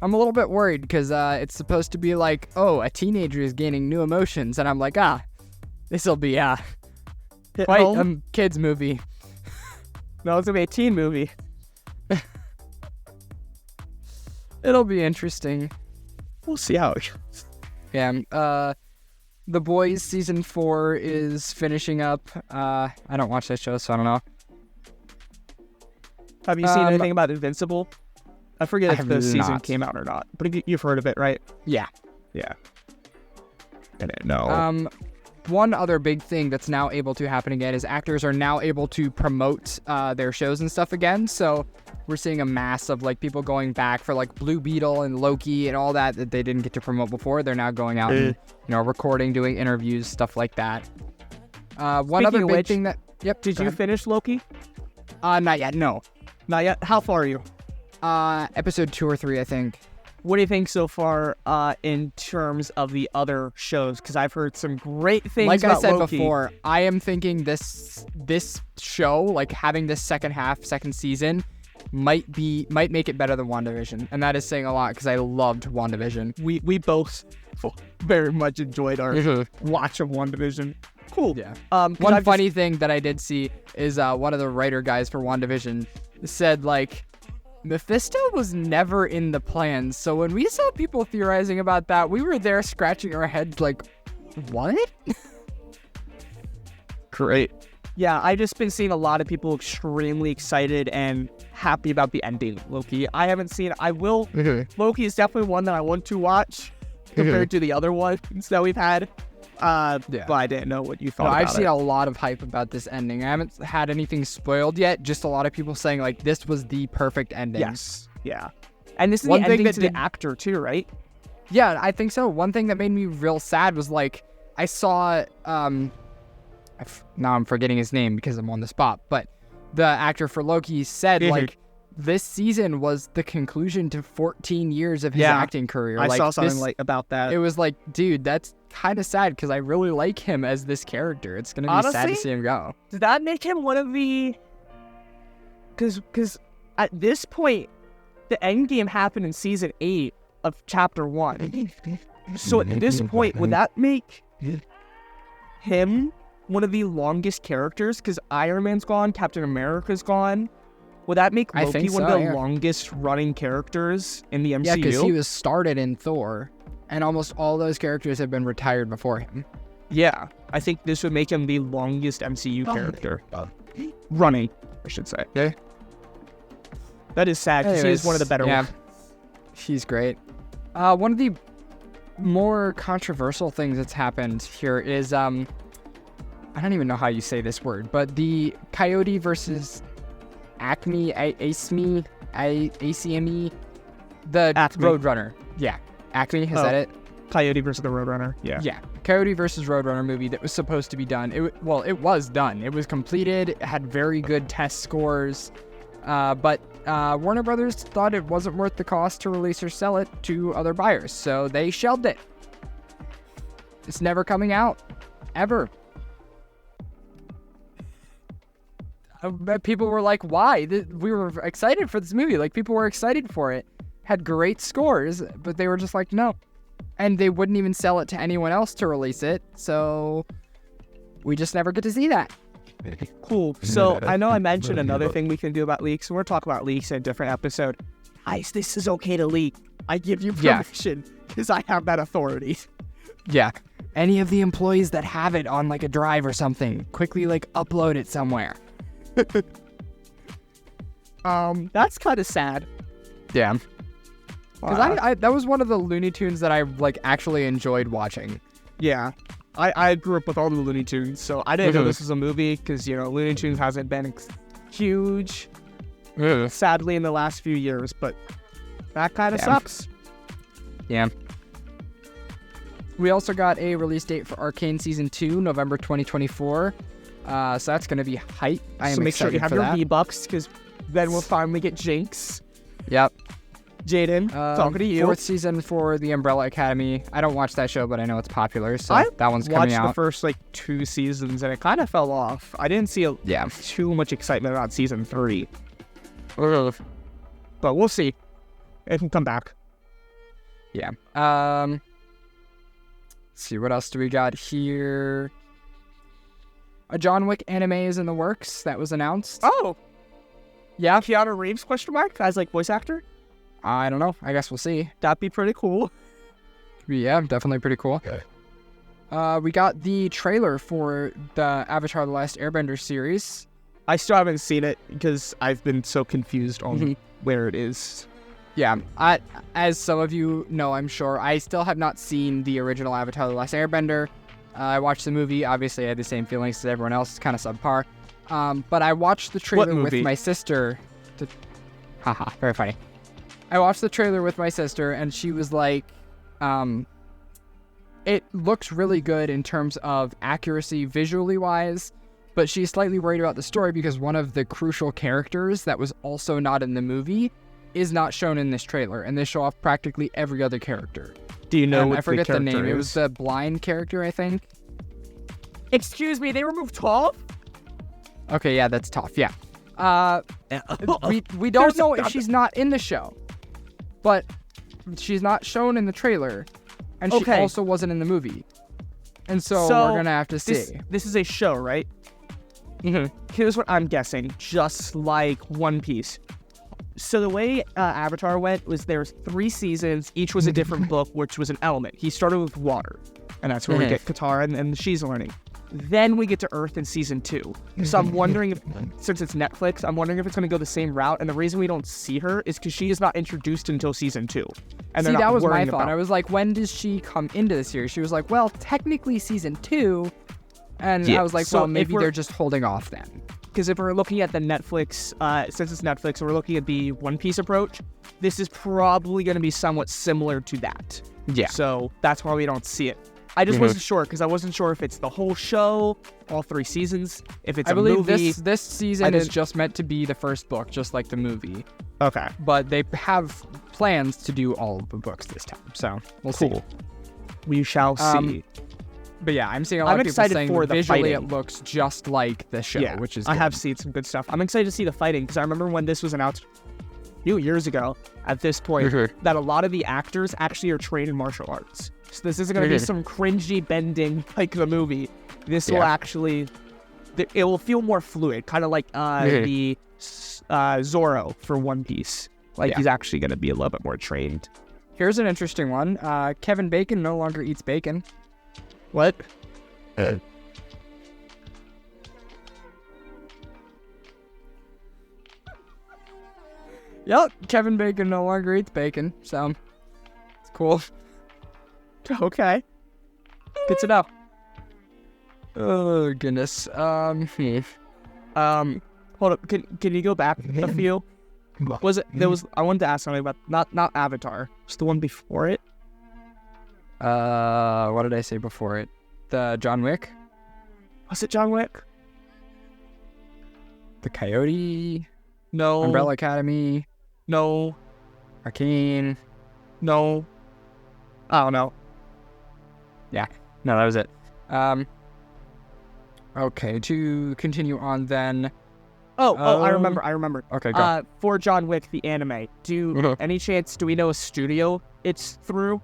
I'm a little bit worried because it's supposed to be like, a teenager is gaining new emotions, and I'm like, this will be quite a kids movie. No, it's gonna be a teen movie. It'll be interesting. We'll see how it goes. Yeah. The Boys season 4 is finishing up. I don't watch that show, so I don't know. Have you seen anything about Invincible? I forget if the season came out or not, but you've heard of it, right? Yeah. Yeah. I didn't know. One other big thing that's now able to happen again is actors are now able to promote their shows and stuff again. So we're seeing a mass of like people going back for like Blue Beetle and Loki and all that they didn't get to promote before. They're now going out and recording, doing interviews, stuff like that. One other big thing that did you finish Loki? Not yet. No, not yet. How far are you? Episode 2 or 3, I think. What do you think so far in terms of the other shows? Because I've heard some great things about Loki. Like I said before, I am thinking this show, like having this second season, might make it better than WandaVision. And that is saying a lot because I loved WandaVision. We both very much enjoyed our watch of WandaVision. Cool. Yeah. One funny thing that I did see is one of the writer guys for WandaVision said, like, Mephisto was never in the plans, so when we saw people theorizing about that, we were there scratching our heads like, what? Great. Yeah, I've just been seeing a lot of people extremely excited and happy about the ending of Loki. I haven't seen it. I will. Loki is definitely one that I want to watch compared to the other ones that we've had. But I didn't know what you thought about it. I've seen a lot of hype about this ending. I haven't had anything spoiled yet, just a lot of people saying, like, this was the perfect ending. Yes. Yeah. And this is the ending to the actor, too, right? Yeah, I think so. One thing that made me real sad was, like, I saw, now I'm forgetting his name because I'm on the spot, but the actor for Loki said, like, this season was the conclusion to 14 years of his acting career. I saw something about that. It was like, dude, that's kind of sad because I really like him as this character. It's going to be sad to see him go. Did that make him one of the... Because at this point, the end game happened in season 8 of chapter 1. So at this point, would that make him one of the longest characters? Because Iron Man's gone, Captain America's gone. Would that make Loki one of the longest running characters in the MCU? Yeah, because he was started in Thor, and almost all those characters have been retired before him. Yeah, I think this would make him the longest MCU character. Running, I should say. Okay. That is sad, because he is one of the better ones. He's great. One of the more controversial things that's happened here is, I don't even know how you say this word, but the Coyote versus... ACME, the Acme. Roadrunner. Yeah, ACME, is that it? Coyote versus the Roadrunner. Yeah. Yeah, Coyote versus Roadrunner movie that was supposed to be done. It was done. It was completed. It had very good test scores. But Warner Brothers thought it wasn't worth the cost to release or sell it to other buyers, so they shelved it. It's never coming out. Ever. People were like, why? We were excited for this movie. Like, people were excited for it. Had great scores, but they were just like, no. And they wouldn't even sell it to anyone else to release it, so we just never get to see that. Cool. So I know I mentioned another thing we can do about leaks. We're talking about leaks in a different episode. Guys, this is okay to leak. I give you permission because I have that authority. Yeah. Any of the employees that have it on like a drive or something, quickly like upload it somewhere. That's kind of sad. Yeah. Because I that was one of the Looney Tunes that I like actually enjoyed watching. Yeah. I grew up with all the Looney Tunes, so I didn't know this was a movie because, you know, Looney Tunes hasn't been huge, sadly, in the last few years, but that kind of sucks. Yeah. We also got a release date for Arcane Season 2, November 2024. So that's going to be hype. I am so make excited sure you have for your that. V-Bucks, because then we'll finally get Jinx. Yep. Jaden, talking to you. 4th season for The Umbrella Academy. I don't watch that show, but I know it's popular, so that one's coming out. I watched the first, 2 seasons, and it kind of fell off. I didn't see too much excitement about Season 3. But we'll see. It can come back. Yeah. Let's see, what else do we got here? A John Wick anime is in the works. That was announced. Oh! Yeah. Keanu Reeves, as, voice actor? I don't know. I guess we'll see. That'd be pretty cool. Yeah, definitely pretty cool. Okay. We got the trailer for the Avatar: The Last Airbender series. I still haven't seen it because I've been so confused on where it is. Yeah, as some of you know, I'm sure, I still have not seen the original Avatar: The Last Airbender. I watched the movie. Obviously, I had the same feelings as everyone else. It's kind of subpar. But I watched the trailer with my sister. Haha, very funny. I watched the trailer with my sister, and she was like, it looks really good in terms of accuracy visually wise, but she's slightly worried about the story because one of the crucial characters that was also not in the movie is not shown in this trailer, and they show off practically every other character. Do you know what I forget the name. Is? It was the blind character, I think. Excuse me, they removed Toph? Okay, yeah, that's Toph, yeah. We don't know if she's not in the show, but she's not shown in the trailer, and she also wasn't in the movie. And so we're going to have to see. This is a show, right? Here's what I'm guessing, just like One Piece. So the way Avatar went was there's 3 seasons, each was a different book, which was an element. He started with water, and that's where we get Katara and she's learning. Then we get to Earth in Season 2. So I'm wondering if, since it's Netflix, I'm wondering if it's going to go the same route. And the reason we don't see her is because she is not introduced until Season 2. And see, that was my thought. I was like, when does she come into the series? She was like, well, technically Season 2. And I was like, well, maybe they're just holding off then. Because if we're looking at the Netflix, since it's Netflix, and we're looking at the One Piece approach, this is probably going to be somewhat similar to that. Yeah. So that's why we don't see it. I just wasn't sure, because I wasn't sure if it's the whole show, all 3 seasons, if it's a movie. I believe this season is just meant to be the first book, just like the movie. Okay. But they have plans to do all of the books this time, so we'll see. We shall see. But yeah, I'm seeing a lot of people saying that visually it looks just like the show, which is good. I have seen some good stuff. I'm excited to see the fighting, because I remember when this was announced a few years ago, at this point, that a lot of the actors actually are trained in martial arts. So this isn't going to be some cringy bending like the movie. This will actually, it will feel more fluid, kind of like the Zoro for One Piece. He's actually going to be a little bit more trained. Here's an interesting one. Kevin Bacon no longer eats bacon. What? Yep, Kevin Bacon no longer eats bacon, so it's cool. Okay. Good to know. Oh goodness. Hold up. Can you go back a few? Was it there was? I wanted to ask something about not Avatar. Just the one before it. What did I say before it? The John Wick? Was it John Wick? The Coyote? No. Umbrella Academy? No. Arcane? No. I don't know. Yeah. No, that was it. Okay, to continue on then. I remember. Okay, go. For John Wick, the anime, any chance, do we know a studio it's through?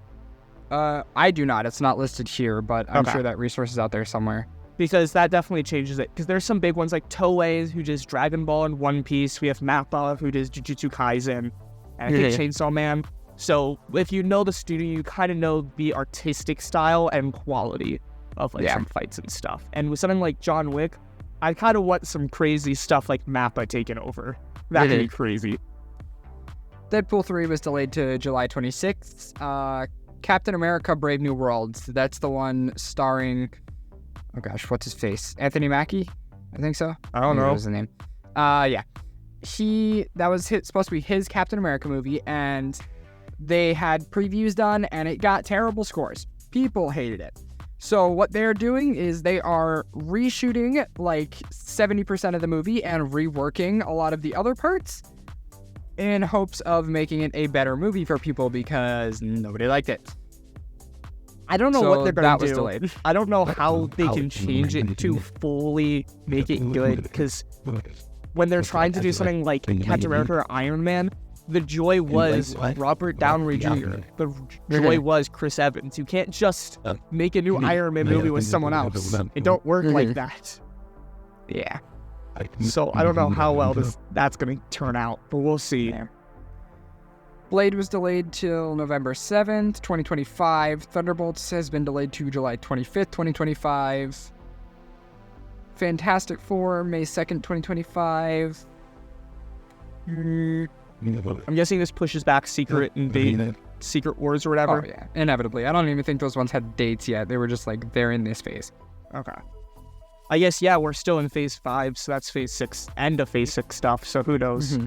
I do not. It's not listed here, but I'm Okay. sure that resource is out there somewhere. Because that definitely changes it. Because there's some big ones like Toei, who does Dragon Ball and One Piece. We have Mappa, who does Jujutsu Kaisen. And I think Chainsaw Man. So if you know the studio, you kind of know the artistic style and quality of some fights and stuff. And with something like John Wick, I kind of want some crazy stuff like Mappa taken over. That could be crazy. Deadpool 3 was delayed to July 26th. Captain America Brave New World. That's the one starring... Oh gosh, what's his face? Anthony Mackie? I think so. I don't know. What was his name? Yeah. That was supposed to be his Captain America movie, and they had previews done, and it got terrible scores. People hated it. So what they're doing is they are reshooting like 70% of the movie and reworking a lot of the other parts in hopes of making it a better movie for people because nobody liked it. I don't know what they're going to do. That was delayed. I don't know how they can change it to fully make it good, because when they're trying to do something like Captain America or Iron Man, the joy was Robert Downey Jr. The joy was Chris Evans. You can't just make a new Iron Man movie with someone else. It don't work like that. Yeah. So I don't know how well that's going to turn out, but we'll see. Yeah. Blade was delayed till November 7th, 2025. Thunderbolts has been delayed to July 25th, 2025. Fantastic Four, May 2nd, 2025. I'm guessing this pushes back Secret Wars or whatever. Oh, yeah. Inevitably. I don't even think those ones had dates yet. They were just like, they're in this phase. Okay. I guess, yeah, we're still in phase 5, so that's phase 6, end of phase 6 stuff, so who knows?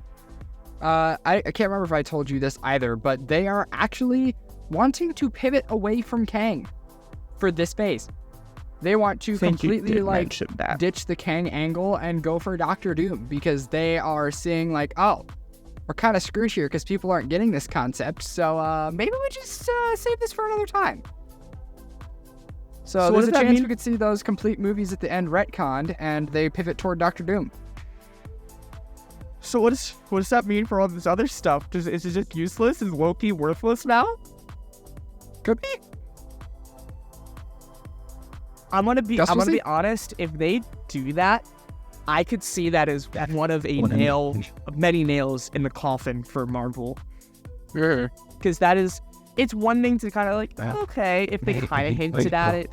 I can't remember if I told you this either, but they are actually wanting to pivot away from Kang for this phase. They want to completely ditch the Kang angle and go for Doctor Doom because they are seeing like, oh, we're kind of screwed here because people aren't getting this concept. So maybe we just save this for another time. So there's a chance we could see those complete movies at the end retconned and they pivot toward Doctor Doom. So what does that mean for all this other stuff? Is it just useless? Is Loki worthless now? Could be. I'm gonna be honest. If they do that, I could see that as one of many nails in the coffin for Marvel. Because it's one thing to kind of like, okay, if they kind of hinted at it,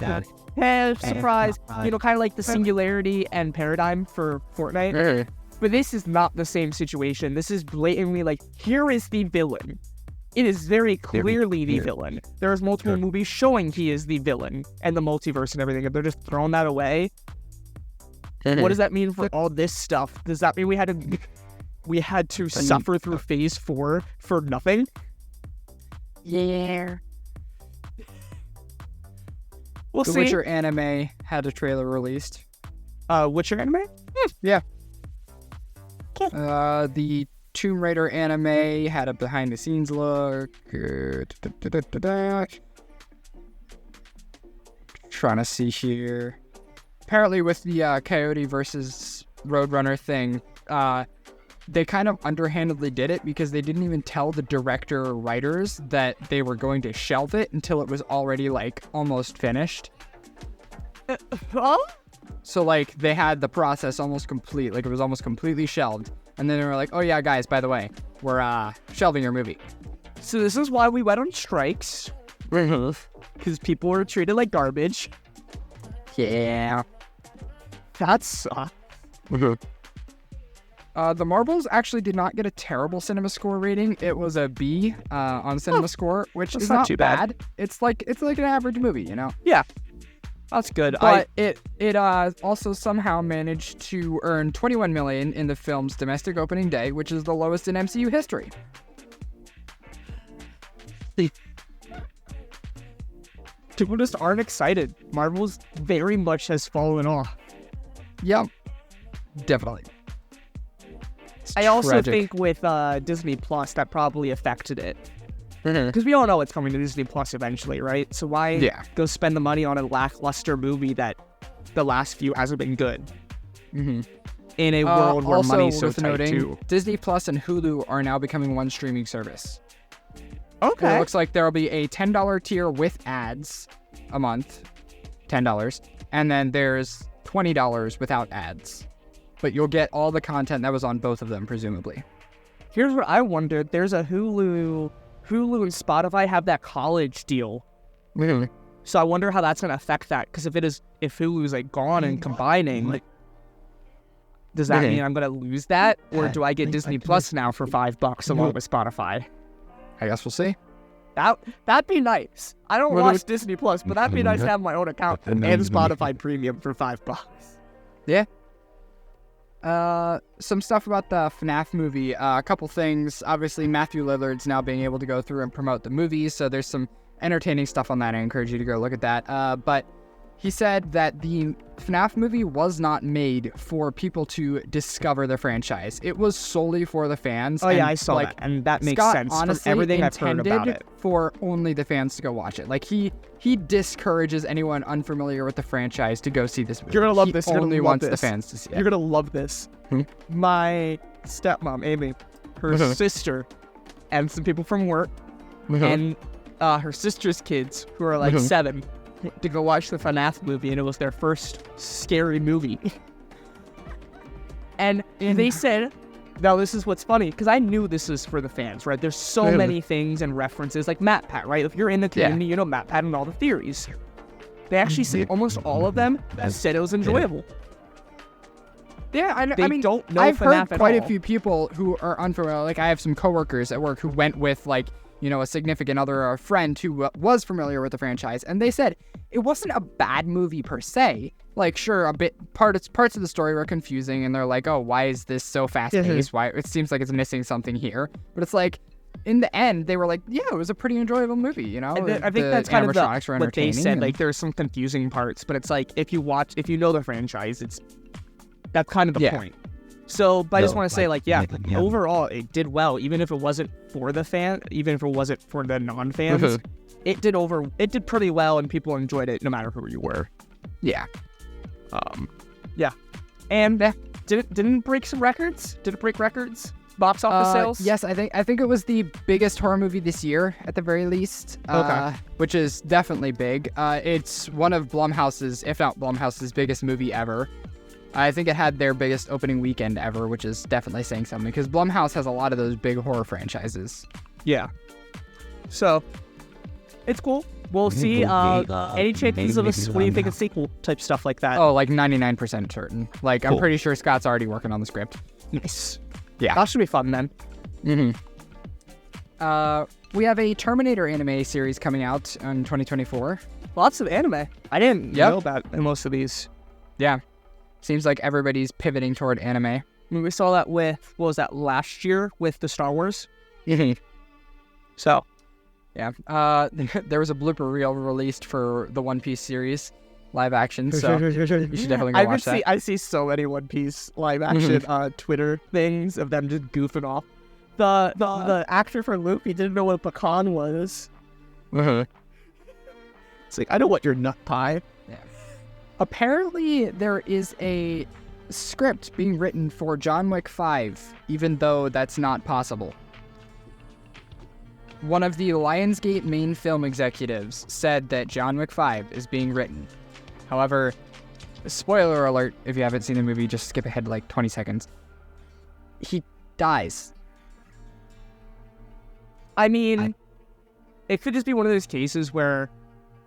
hey, surprise, kind of like the Singularity and Paradigm for Fortnite. But this is not the same situation. This is blatantly like, here is the villain. It is very clearly the villain. There's multiple movies showing he is the villain and the multiverse and everything, and they're just throwing that away. What does that mean for all this stuff? Does that mean we had to suffer through phase 4 for nothing? Yeah. We'll see. The Witcher anime had a trailer released. Witcher anime? Yeah. The Tomb Raider anime had a behind-the-scenes look. Trying to see here. Apparently with the Coyote versus Roadrunner thing, they kind of underhandedly did it because they didn't even tell the director or writers that they were going to shelve it until it was already, like, almost finished. So, like, they had the process almost complete. Like, it was almost completely shelved. And then they were like, oh, yeah, guys, by the way, we're shelving your movie. So this is why we went on strikes. Because people were treated like garbage. Yeah. That sucks. The Marvels actually did not get a terrible cinema score rating. It was a B on cinema score, which is not too bad. It's like an average movie, you know? Yeah. That's good. But it also somehow managed to earn $21 million in the film's domestic opening day, which is the lowest in MCU history. People just aren't excited. Marvel's very much has fallen off. Yep. Definitely. It's I also tragic. think with Disney Plus, that probably affected it. Because we all know it's coming to Disney Plus eventually, right? So why go spend the money on a lackluster movie that the last few hasn't been good? In a world where also money's so worth tight noting, too. Disney Plus and Hulu are now becoming one streaming service. Okay. It looks like there will be a $10 tier with ads a month, $10, and then there's $20 without ads. But you'll get all the content that was on both of them, presumably. Here's what I wondered. There's a Hulu and Spotify have that college deal. So I wonder how that's going to affect that. Because if Hulu's like gone and combining, like, does that mean I'm going to lose that? Or do I get Disney Plus now for $5 along with Spotify? I guess we'll see. That'd be nice. I don't watch Disney Plus, but that'd be nice to have my own account and Spotify Premium for $5. Yeah. Some stuff about the FNAF movie. A couple things. Obviously, Matthew Lillard's now being able to go through and promote the movie, so there's some entertaining stuff on that. I encourage you to go look at that. But he said that the FNAF movie was not made for people to discover the franchise. It was solely for the fans. Oh, yeah, I saw that, and that makes Scott sense from honestly everything I've heard about it. For only the fans to go watch it. Like, he discourages anyone unfamiliar with the franchise to go see this movie. You're going to love this. He You're only gonna love wants this. the fans to see it. You're going to love this. My stepmom, Amy, her sister, and some people from work, and her sister's kids, who are like 7, to go watch the FNAF movie, and it was their first scary movie. And they said, now this is what's funny, because I knew this was for the fans, right? There's so many things and references, like MatPat, right? If you're in the community, you know MatPat and all the theories. They actually said, almost all of them said it was enjoyable. Yeah, I mean, don't know I've FNAF heard quite at a few people who are unfamiliar. Like, I have some coworkers at work who went with, like, you know, a significant other or a friend who was familiar with the franchise, and they said it wasn't a bad movie per se. Like, sure, parts of the story were confusing, and they're like, oh, why is this so fast-paced? Why it seems like it's missing something here. But it's like, in the end, they were like, yeah, it was a pretty enjoyable movie, you know? I think that's kind of what they said. Like, there's some confusing parts, but it's like, if you know the franchise, that's kind of the point. So, but I just want to say, like, overall, it did well, even if it wasn't for the fan, even if it wasn't for the non-fans, it did pretty well, and people enjoyed it no matter who you were. Yeah. And didn't break some records? Did it break records? Box office sales? Yes, I think it was the biggest horror movie this year, at the very least. Which is definitely big. It's one of Blumhouse's, if not Blumhouse's, biggest movie ever. I think it had their biggest opening weekend ever, which is definitely saying something, because Blumhouse has a lot of those big horror franchises. Yeah. So, it's cool. We'll see. Any chances of what do you think of sequel type stuff like that? Oh, like 99% certain. Like, cool. I'm pretty sure Scott's already working on the script. Nice. Yeah. That should be fun then. We have a Terminator anime series coming out in 2024. Lots of anime. I didn't know about most of these. Yeah. Seems like everybody's pivoting toward anime. I mean, we saw that with, what was that, last year with the Star Wars? So. Yeah. There was a blooper reel released for the One Piece series live action, so you should definitely go watch that. I see so many One Piece live action Twitter things of them just goofing off. The actor for Luffy didn't know what a pecan was. It's like, I know what your nut pie. Yeah. Apparently, there is a script being written for John Wick 5, even though that's not possible. One of the Lionsgate main film executives said that John Wick 5 is being written. However, spoiler alert, if you haven't seen the movie, just skip ahead like 20 seconds. He dies. I mean, it could just be one of those cases where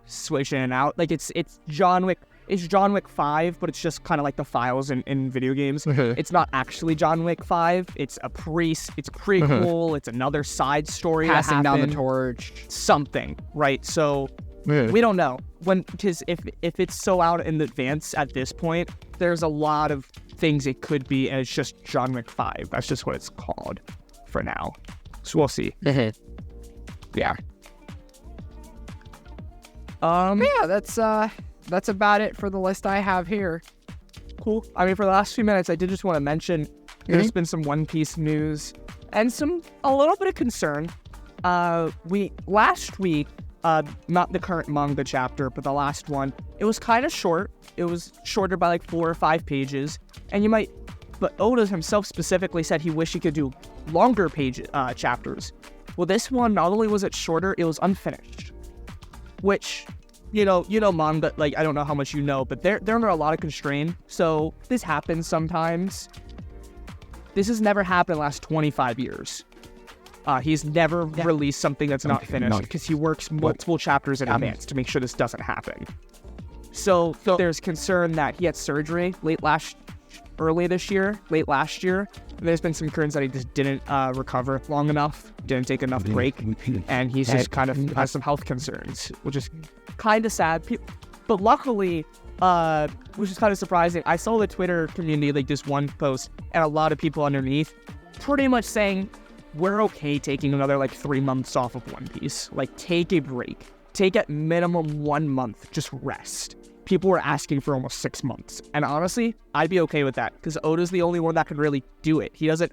switch in and out. Like, it's John Wick. It's John Wick 5, but it's just kind of like the files in video games. It's not actually John Wick 5. It's a priest. It's prequel. It's another side story. Passing down the torch. Something, right? So we don't know. Because if it's so out in advance at this point, there's a lot of things it could be, and it's just John Wick 5. That's just what it's called for now. So we'll see. Yeah. Yeah, that's about it for the list I have here. Cool. I mean, for the last few minutes, I did just want to mention there's been some One Piece news and a little bit of concern. Last week, not the current manga chapter, but the last one, it was kind of short. It was shorter by like 4 or 5 pages, but Oda himself specifically said he wished he could do longer chapters. Well, this one, not only was it shorter, it was unfinished, which, you know manga, like, I don't know how much you know, but they're under a lot of constraint, so this happens sometimes. This has never happened in the last 25 years. He's never released something that's not finished because he works multiple chapters in advance to make sure this doesn't happen. So there's concern that he had surgery late last year. And there's been some concerns that he just didn't recover long enough, didn't take enough break, and he's just kind of has some health concerns, which is kind of sad. But luckily, which is kind of surprising, I saw the Twitter community, like this one post, and a lot of people underneath pretty much saying, we're okay taking another like 3 months off of One Piece. Like, take a break. Take at minimum 1 month, just rest. People were asking for almost 6 months. And honestly, I'd be okay with that, because Oda's the only one that can really do it. He doesn't,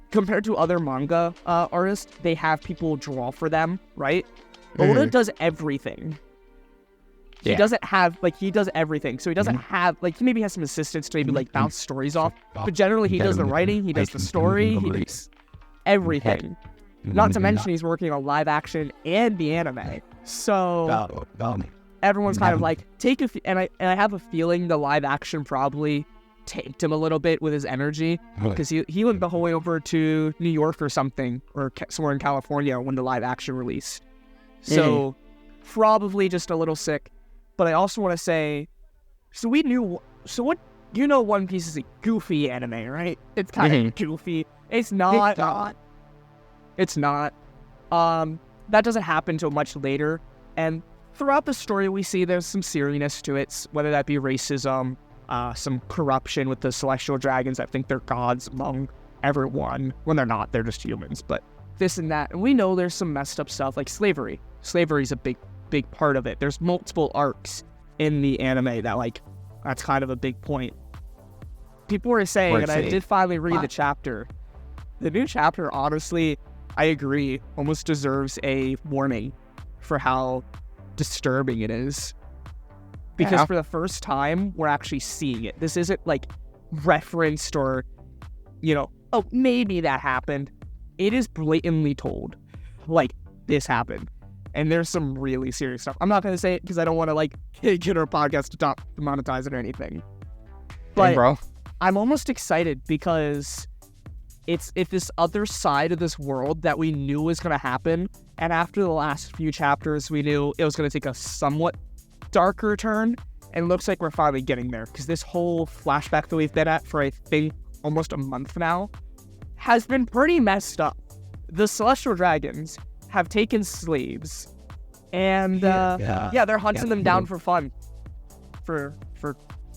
compared to other manga artists, they have people draw for them, right? Oda does everything. He doesn't have, like, he does everything. So he doesn't have, like, he maybe has some assistants to maybe, like, bounce stories off. But generally, he does the writing, he does the story, he does everything. Not to mention he's working on live action and the anime. So everyone's kind of like, and I have a feeling the live action probably tanked him a little bit with his energy, because he went the whole way over to New York or something, or somewhere in California when the live action released. So probably just a little sick. But I also want to say, One Piece is a goofy anime, right? It's kind of goofy. It's not. It's not. That doesn't happen until much later. And throughout the story, we see there's some seriousness to it, whether that be racism, some corruption with the celestial dragons that think they're gods among everyone. When they're not, they're just humans. But this and that. And we know there's some messed up stuff like slavery. Slavery is a big part of it. There's multiple arcs in the anime that's kind of a big point. People were saying, and I did finally read the chapter. The new chapter, honestly, I agree, almost deserves a warning for how disturbing it is. Because for the first time, we're actually seeing it. This isn't like referenced or, oh, maybe that happened. It is blatantly told, like, this happened. And there's some really serious stuff. I'm not going to say it because I don't want to, get our podcast to monetize it or anything. But hey, bro. I'm almost excited because it's this other side of this world that we knew was going to happen. And after the last few chapters, we knew it was going to take a somewhat darker turn. And it looks like we're finally getting there. Because this whole flashback that we've been at for, I think, almost a month now has been pretty messed up. The Celestial Dragons have taken slaves. And, they're hunting them down for fun. For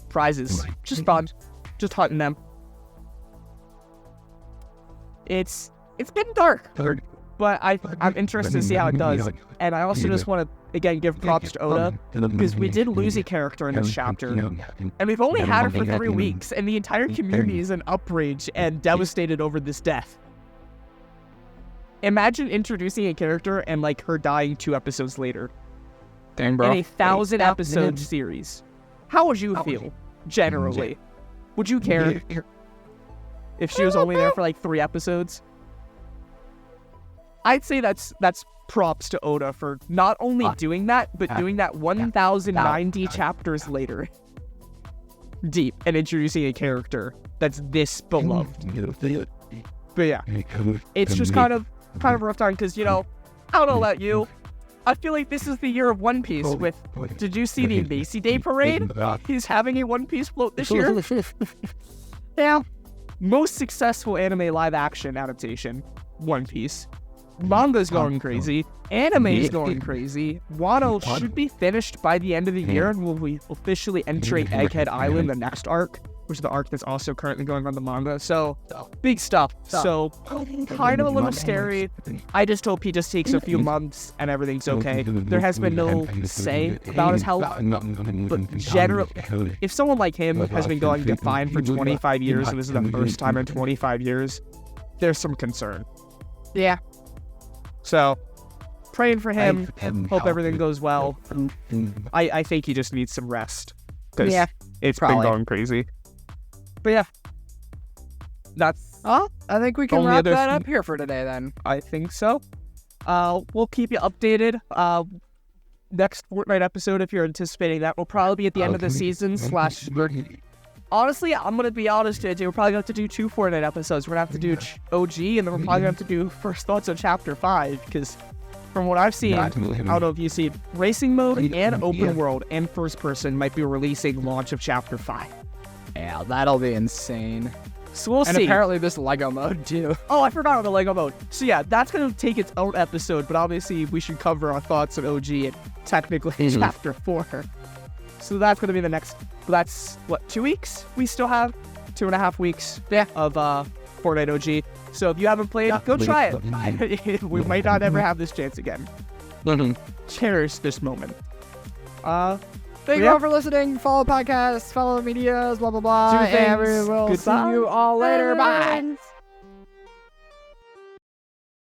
prizes. Just fun. Just hunting them. It's been dark, but I'm interested to see how it does. And I also just want to, again, give props to Oda, because we did lose a character in this chapter, and we've only had her for 3 weeks, and the entire community is in outrage and devastated over this death. Imagine introducing a character and, her dying 2 episodes later. Dang, bro. In a 1,000-episode series. How would you feel, generally? Would you care if she was only there for 3 episodes? I'd say that's props to Oda for not only doing that, but doing that 1,090 chapters later. Deep, and introducing a character that's this beloved. But yeah, it's just kind of a rough time, because, I don't know about you, I feel like this is the year of One Piece with, did you see the Macy Day Parade? He's having a One Piece float this year. Yeah. Most successful anime live action adaptation, One Piece. Manga's going crazy. Anime's going crazy. Wano should be finished by the end of the year, and we'll be officially entering Egghead Island, the next arc. which is the arc that's also currently going on the manga. So, big stuff. So, kind of a little scary. I just hope he just takes a few months and everything's okay. There has been no say about his health, but generally, if someone like him has been going defined for 25 years, and this is the first time in 25 years, there's some concern. Yeah. So, praying for him. Hope everything goes well. I think he just needs some rest. Because it's been going crazy. But yeah. That's... I think we can wrap that up here for today then. I think so. We'll keep you updated. Next Fortnite episode, if you're anticipating that, will probably be at the end of the season / Honestly, I'm going to be honest with you. We're probably going to have to do 2 Fortnite episodes. We're going to have to do OG, and then we're probably going to have to do First Thoughts on Chapter 5, because from what I've seen, I don't know if you see, racing mode and open world and first person might be releasing launch of Chapter 5. Yeah, that'll be insane. So we'll see. And apparently this Lego mode, too. Oh, I forgot about the Lego mode. So yeah, that's going to take its own episode, but obviously we should cover our thoughts on OG and technically Chapter 4. So that's going to be the next, that's, what, 2 weeks? We still have 2.5 weeks of Fortnite OG. So if you haven't played, go try it. We might not ever have this chance again. Cherish this moment. Thank you all for listening. Follow podcasts, follow medias, blah, blah, blah. Do things. And we will see you all later. Bye.